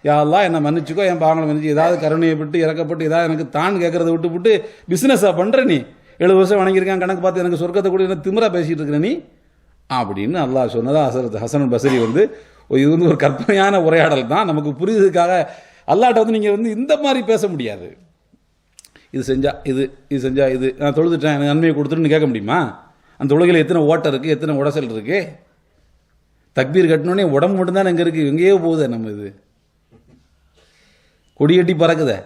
யா அல்லாஹ் என்னை மன்னிச்சுக்கோ, என் பாவங்களை மன்னிச்சு, ஏதாவது கருணையப்பட்டு இறக்கப்பட்டு ஏதாவது எனக்கு தான் கேட்கறத விட்டு பிஸ்னஸாக பண்ணுற நீ? 70 வருஷம் வணங்கியிருக்கான் கணக்கு பார்த்து எனக்கு சொர்க்கத்தை கூட என்ன திமிரா பேசிகிட்டு இருக்கிற நீ அப்படின்னு அல்லாஹ் சொன்னதா ஹஸனுல் பஸ்ரி வந்து இது வந்து ஒரு கற்பனையான உரையாடல் தான். நமக்கு புரியுறதுக்காக அல்லாஹ்ட்ட வந்து நீங்கள் வந்து இந்த மாதிரி பேச முடியாது. இது செஞ்சா இது செஞ்சா இது, நான் தொழுதுட்டேன் எனக்கு நன்மையை கொடுத்துருன்னு கேட்க முடியுமா? அந்த தொழுகையில் எத்தனை ஓட்டம் இருக்குது, எத்தனை உடசல் இருக்குது? தக்பீர் கட்டினோடனே உடம்பு மட்டும்தான் எங்கே இருக்குது, எங்கேயோ போகுதே நம்ம இது, கொடியட்டி பறக்குதே.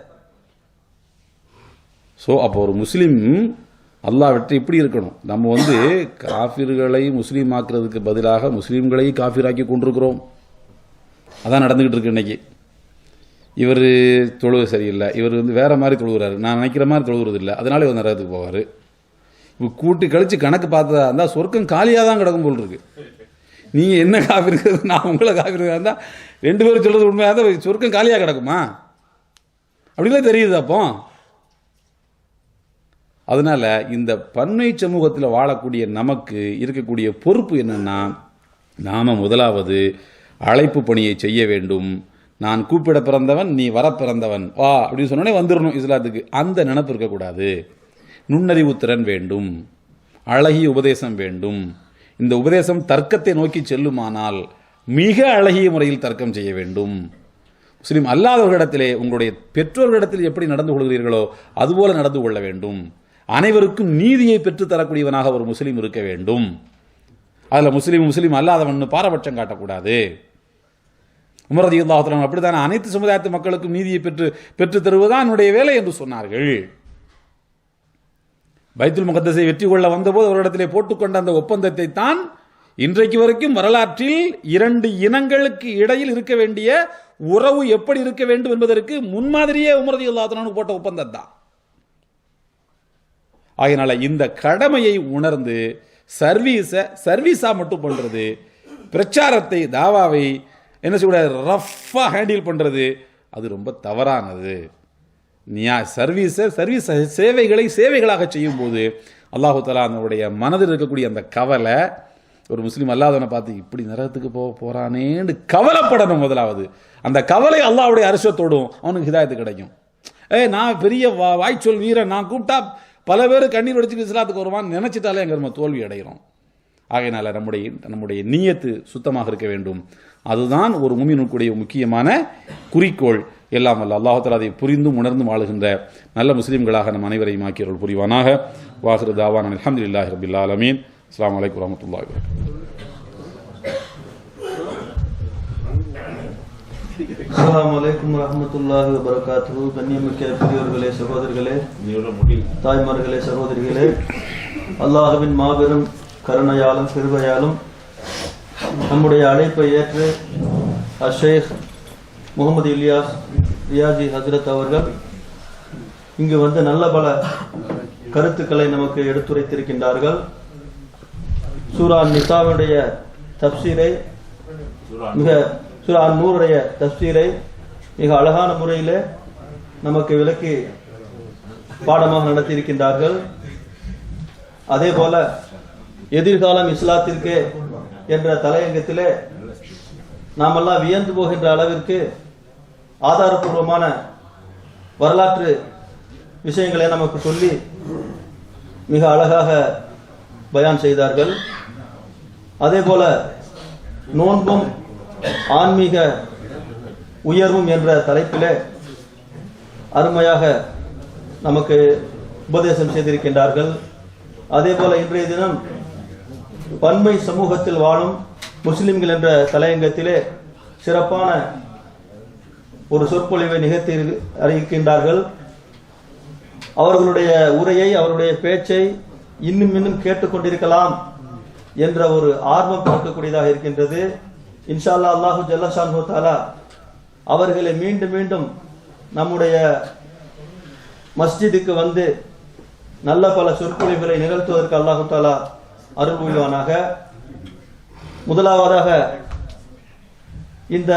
ஸோ அப்போ ஒரு முஸ்லீம் அல்லாஹ் விட்டு இப்படி இருக்கணும். நம்ம வந்து காஃபிர்களை முஸ்லீம் ஆக்குறதுக்கு பதிலாக முஸ்லீம்களையும் காஃபிராக்கி கொண்டிருக்கிறோம். அதான் நடந்துக்கிட்டு இருக்கு இன்னைக்கு. இவர் தொழுவது சரியில்லை, இவர் வந்து வேறு மாதிரி தொழுகிறாரு, நான் நினைக்கிற மாதிரி தொழுகிறது இல்லை, அதனால இவர் நரகத்துக்கு போவார். இப்போ கூட்டி கழித்து கணக்கு பார்த்ததா இருந்தால் சொர்க்கம் காலியாக தான் கிடக்கும் போல் இருக்கு. நீங்கள் என்ன காஃபி இருக்கிறது, நான் உங்களை காஃபி இருக்கிறதா இருந்தால் 2 பேரும் சொல்கிறது உண்மையாக தான் சொர்க்கம் காலியாக கிடக்குமா? அப்படிலாம் தெரியுது. அதனால இந்த பன்மை சமூகத்தில் வாழக்கூடிய நமக்கு இருக்கக்கூடிய பொறுப்பு என்னன்னா, நாம முதலாவது அழைப்பு பணியை செய்ய வேண்டும். நான் கூப்பிட பிறந்தவன், நீ வர பிறந்தவன், வா அப்படின்னு சொன்னோடனே வந்துடணும் இஸ்லாத்துக்கு. அந்த நினைப்பு இருக்கக்கூடாது. நுண்ணறிவு திறன் வேண்டும், அழகிய உபதேசம் வேண்டும். இந்த உபதேசம் தர்க்கத்தை நோக்கி செல்லுமானால் மிக அழகிய முறையில் தர்க்கம் செய்ய வேண்டும். முஸ்லீம் அல்லாதவர்களிடத்திலே உங்களுடைய பெற்றோர்களிடத்தில் எப்படி நடந்து கொள்கிறீர்களோ அதுபோல நடந்து கொள்ள வேண்டும். அனைவருக்கும் நீதியை பெற்றுத்தரக்கூடியவனாக ஒரு முஸ்லீம் இருக்க வேண்டும். அதில் முஸ்லீம் அல்லாதவன் பாரபட்சம் காட்டக்கூடாது. உமர் ரலியல்லாஹு தஆலா அப்படித்தானே அனைத்து சமுதாயத்து மக்களுக்கும் நீதியை பெற்று தருவதுதான் என்னுடைய வேலை என்று சொன்னார்கள். பைத்துல் முகத்தஸை வெற்றி கொள்ள வந்தபோது அவரிடத்திலே போட்டுக்கொண்ட அந்த ஒப்பந்தத்தை தான் இன்றைக்கு வரைக்கும் வரலாற்றில் இரண்டு இனங்களுக்கு இடையில் இருக்க வேண்டிய உறவு எப்படி இருக்க வேண்டும் என்பதற்கு முன்மாதிரியே உமர் ரலியல்லாஹு தஆலா போட்ட ஒப்பந்தம் தான். ஆகையினால இந்த கடமையை உணர்ந்து சர்வீஸா மட்டும் பண்றது, பிரச்சாரத்தை தாவாவை என்ன செய்ய ரஃபா ஹேண்டில் பண்றது, அது ரொம்ப தவறானது. சர்வீஸ் சேவைகளை சேவைகளாக செய்யும் போது அல்லாஹு தஆலா அவனுடைய மனதில் இருக்கக்கூடிய அந்த கவலை, ஒரு முஸ்லீம் அல்லாதவனை பார்த்து இப்படி நரகத்துக்கு போறானேன்னு கவலைப்படணும். முதலாவது அந்த கவலை அல்லாஹ்வுடைய அரிசத்தோடும் அவனுக்கு ஹிதாயத்து கிடைக்கும். நான் பெரிய வாய்ச்சொல் வீரன், நான் கூப்பிட்டா பல பேர் கண்ணீர் வடிச்சுட்டு இஸ்லாத்துக்கு வருவான்னு நினைச்சிட்டாலே அங்கே நம்ம தோல்வி அடைகிறோம். ஆகையினால நம்முடைய நீயத்து சுத்தமாக இருக்க வேண்டும். அதுதான் ஒரு முஃமினுக்குடைய முக்கியமான குறிக்கோள். எல்லாம் அல்ல அல்லாஹ் தஆலா அதை புரிந்தும் உணர்ந்தும் வாழுகின்ற நல்ல முஸ்லீம்களாக நம் அனைவரையும் ஆக்கியருள் புரிவானாக. வாஹிரு தாவானா அல்ஹம்துலில்லாஹி ரப்பில் ஆலமீன். அஸ்ஸலாமு அலைக்கும் வரஹ்மத்துல்லாஹி வபரகாத்துஹு. அஸ்ஸலாமு அலைக்கும் வரஹ்மத்துல்லாஹி வபரகாத்துஹு. கண்ணியமிக்க பெரியோர்களே, சகோதரர்களே, தாய்மார்களே, சகோதரிகளே, அல்லாஹ்வின் மாபெரும் கருணையாலும் கிருபையாலும் நம்முடைய அழைப்பை ஏற்று ஷேக் முகமது இலியாஸ் ரியாஜி ஹஜ்ரத் அவர்கள் இங்கு வந்து நல்ல பல கருத்துக்களை நமக்கு எடுத்துரைத்திருக்கின்றார்கள். சூரா நிசாவுடைய தப்சீரை சூரா நூருடைய தப்சீரை மிக அழகான முறையிலே நமக்கு விளக்கி பாடமாக நடத்தியிருக்கின்றார்கள். அதே போல எதிர்காலம் இஸ்லாத்திற்கு என்ற தலையங்கத்திலே நாமெல்லாம் வியந்து போகின்ற அளவிற்கு ஆதாரபூர்வமான வரலாற்று விஷயங்களை நமக்கு சொல்லி மிக அழகாக பயான் செய்தார்கள். அதே போல நோன்பும் ஆன்மீக உயர்வும் என்ற தலைப்பிலே அருமையாக நமக்கு உபதேசம் செய்திருக்கின்றார்கள். அதே போல இன்றைய தினம் பன்மை சமூகத்தில் வாழும் முஸ்லிம்கள் என்ற தலையங்கத்திலே சிறப்பான ஒரு சொற்பொழிவை நிகழ்த்தி இருக்கின்றார்கள். அவர்களுடைய உரையை, அவருடைய பேச்சை இன்னும் கேட்டுக்கொண்டிருக்கலாம் என்ற ஒரு ஆர்வம் பார்க்கக்கூடியதாக இருக்கின்றது. இன்ஷா அல்லாஹ் அல்லாஹு ஜல்ல ஷானஹு தஆலா அவர்களை மீண்டும் மீண்டும் நம்முடைய மஸ்ஜிதுக்கு வந்து நல்ல பல சொற்பொழிவுகளை நிகழ்த்துவதற்கு அல்லாஹு தஆலா அருள் புரிவானாக. முதலாவதாக இந்த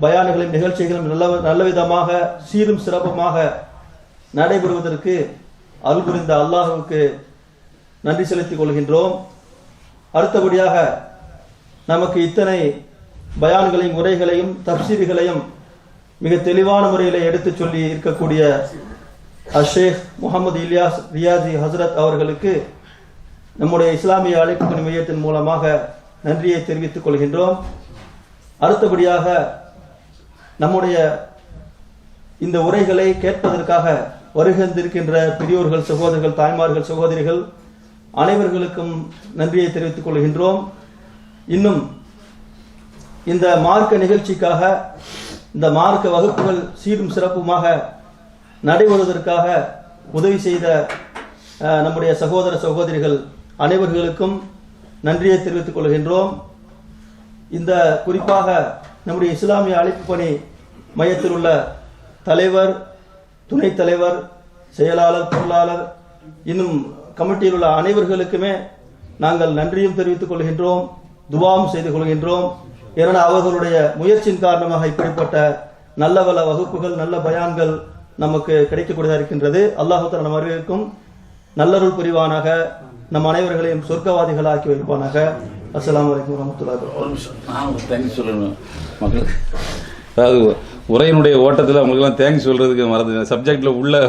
பயான்களின் நிகழ்ச்சிகளும் நல்ல விதமாக சீரும் சிறப்புமாக நடைபெறுவதற்கு அருள் புரிந்த அல்லாஹ்வுக்கு நன்றி செலுத்திக் கொள்கின்றோம். அடுத்தபடியாக நமக்கு இத்தனை பயான்களையும் உரைகளையும் தப்சீர்களையும் மிக தெளிவான முறையில் எடுத்துச் சொல்லி இருக்கக்கூடிய ஷேக் முகமது இலியாஸ் ரியாஜி ஹஜ்ரத் அவர்களுக்கு நம்முடைய இஸ்லாமிய அழைப்பு மையத்தின் மூலமாக நன்றியை தெரிவித்துக் கொள்கின்றோம். அடுத்தபடியாக நம்முடைய இந்த உரைகளை கேட்பதற்காக வருகின்றிருக்கின்ற பெரியோர்கள், சகோதரர்கள், தாய்மார்கள், சகோதரிகள் அனைவர்களுக்கும் நன்றியை தெரிவித்துக் கொள்கின்றோம். இன்னும் இந்த மார்க்க நிகழ்ச்சிக்காக, இந்த மார்க்க வகுப்புகள் சீரும் சிறப்புமாக நடைபெறுவதற்காக உதவி செய்த நம்முடைய சகோதர சகோதரிகள் அனைவர்களுக்கும் நன்றியை தெரிவித்துக் கொள்கின்றோம். இந்த குறிப்பாக நம்முடைய இஸ்லாமிய அழைப்பு பணி மையத்தில் உள்ள தலைவர், துணைத் தலைவர், செயலாளர், பொருளாளர், இன்னும் கமிட்டியில் உள்ள அனைவர்களுக்குமே நாங்கள் நன்றியும் தெரிவித்துக் கொள்கின்றோம், துவாவும் செய்து கொள்கின்றோம். ஏன்னா அவர்களுடைய முயற்சியின் காரணமாக இப்படிப்பட்ட நல்ல பல வகுப்புகள், நல்ல பயான்கள் நமக்கு கிடைக்கக்கூடியதாக இருக்கின்றது. அல்லாஹ் தஆலா நம் அனைவருக்கும் நல்லருள் புரிவானாக, நம் அனைவர்களையும் சொர்க்கவாதிகளாக்கி வைப்பானாக. அஸ்ஸலாமு அலைக்கும் வரஹ்மத்துல்லாஹி வபரகாத்துஹு. தேங்க்ஸ் சொல்லணும் மக்களுக்கு. அதாவது உரையினுடைய ஓட்டத்தில் அவங்களுக்கெல்லாம் தேங்க்ஸ் சொல்கிறதுக்கு மறந்து சப்ஜெக்டில் உள்ளே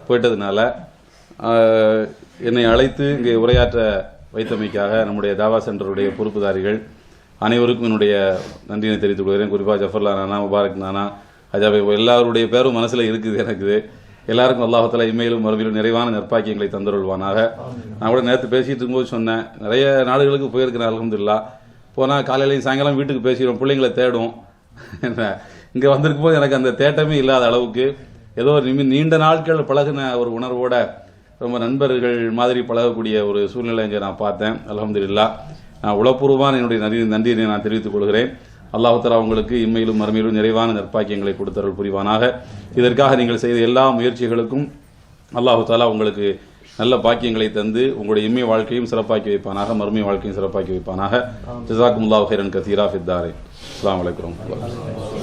போயிட்டதுனால என்னை அழைத்து இங்கே உரையாற்ற வைத்தமைக்காக நம்முடைய தாவா சென்டருடைய பொறுப்புதாரிகள் அனைவருக்கும் என்னுடைய நன்றியை தெரிவித்துக் கொள்கிறேன். குறிப்பாக ஜஃபர்லா நானா, முபாரக் நானா, அஜாபை எல்லாருடைய பேரும் மனசில் இருக்குது எனக்கு. எல்லாருக்கும் அல்லாஹ் தஆலா இம்மையிலும் மறுமையிலும் நிறைவான நற்பாக்கியங்களை தந்தருள்வானாக. நான் கூட நேற்று பேசிகிட்டு இருக்கும்போது சொன்னேன், நிறைய நாடுகளுக்கு போயிருக்கிறேன் அல்ஹம்துலில்லாஹ். போனால் காலையிலையும் சாயங்காலம் வீட்டுக்கு பேசிடுவோம், பிள்ளைங்களை தேடும். இங்கே வந்திருக்கும் போது எனக்கு அந்த தேட்டமே இல்லாத அளவுக்கு ஏதோ நீண்ட நாட்கள் பழகின ஒரு உணர்வோட ரொம்ப நண்பர்கள் மாதிரி பழகக்கூடிய ஒரு சூழ்நிலை இங்கே நான் பார்த்தேன். அல்ஹம்துலில்லாஹ். நான் உளப்பூர்வமான என்னுடைய நன்றியை நான் தெரிவித்துக் கொள்கிறேன். அல்லாஹ் தஆலா உங்களுக்கு இம்மையிலும் மறுமையிலும் நிறைவான நற்பாக்கியங்களை கொடுத்தருள் புரிவானாக. இதற்காக நீங்கள் செய்த எல்லா முயற்சிகளுக்கும் அல்லாஹ் தஆலா உங்களுக்கு நல்ல பாக்கியங்களை தந்து உங்களுடைய இம்மை வாழ்க்கையும் சிறப்பாக்கி வைப்பானாக, மறுமை வாழ்க்கையும் சிறப்பாக்கி வைப்பானாக. ஜஸாக்குமுல்லாஹு கைரன் கஸீரா ஃபித் தாரின். அஸ்ஸலாமு அலைக்கும் வரஹ்மத்துல்லாஹி.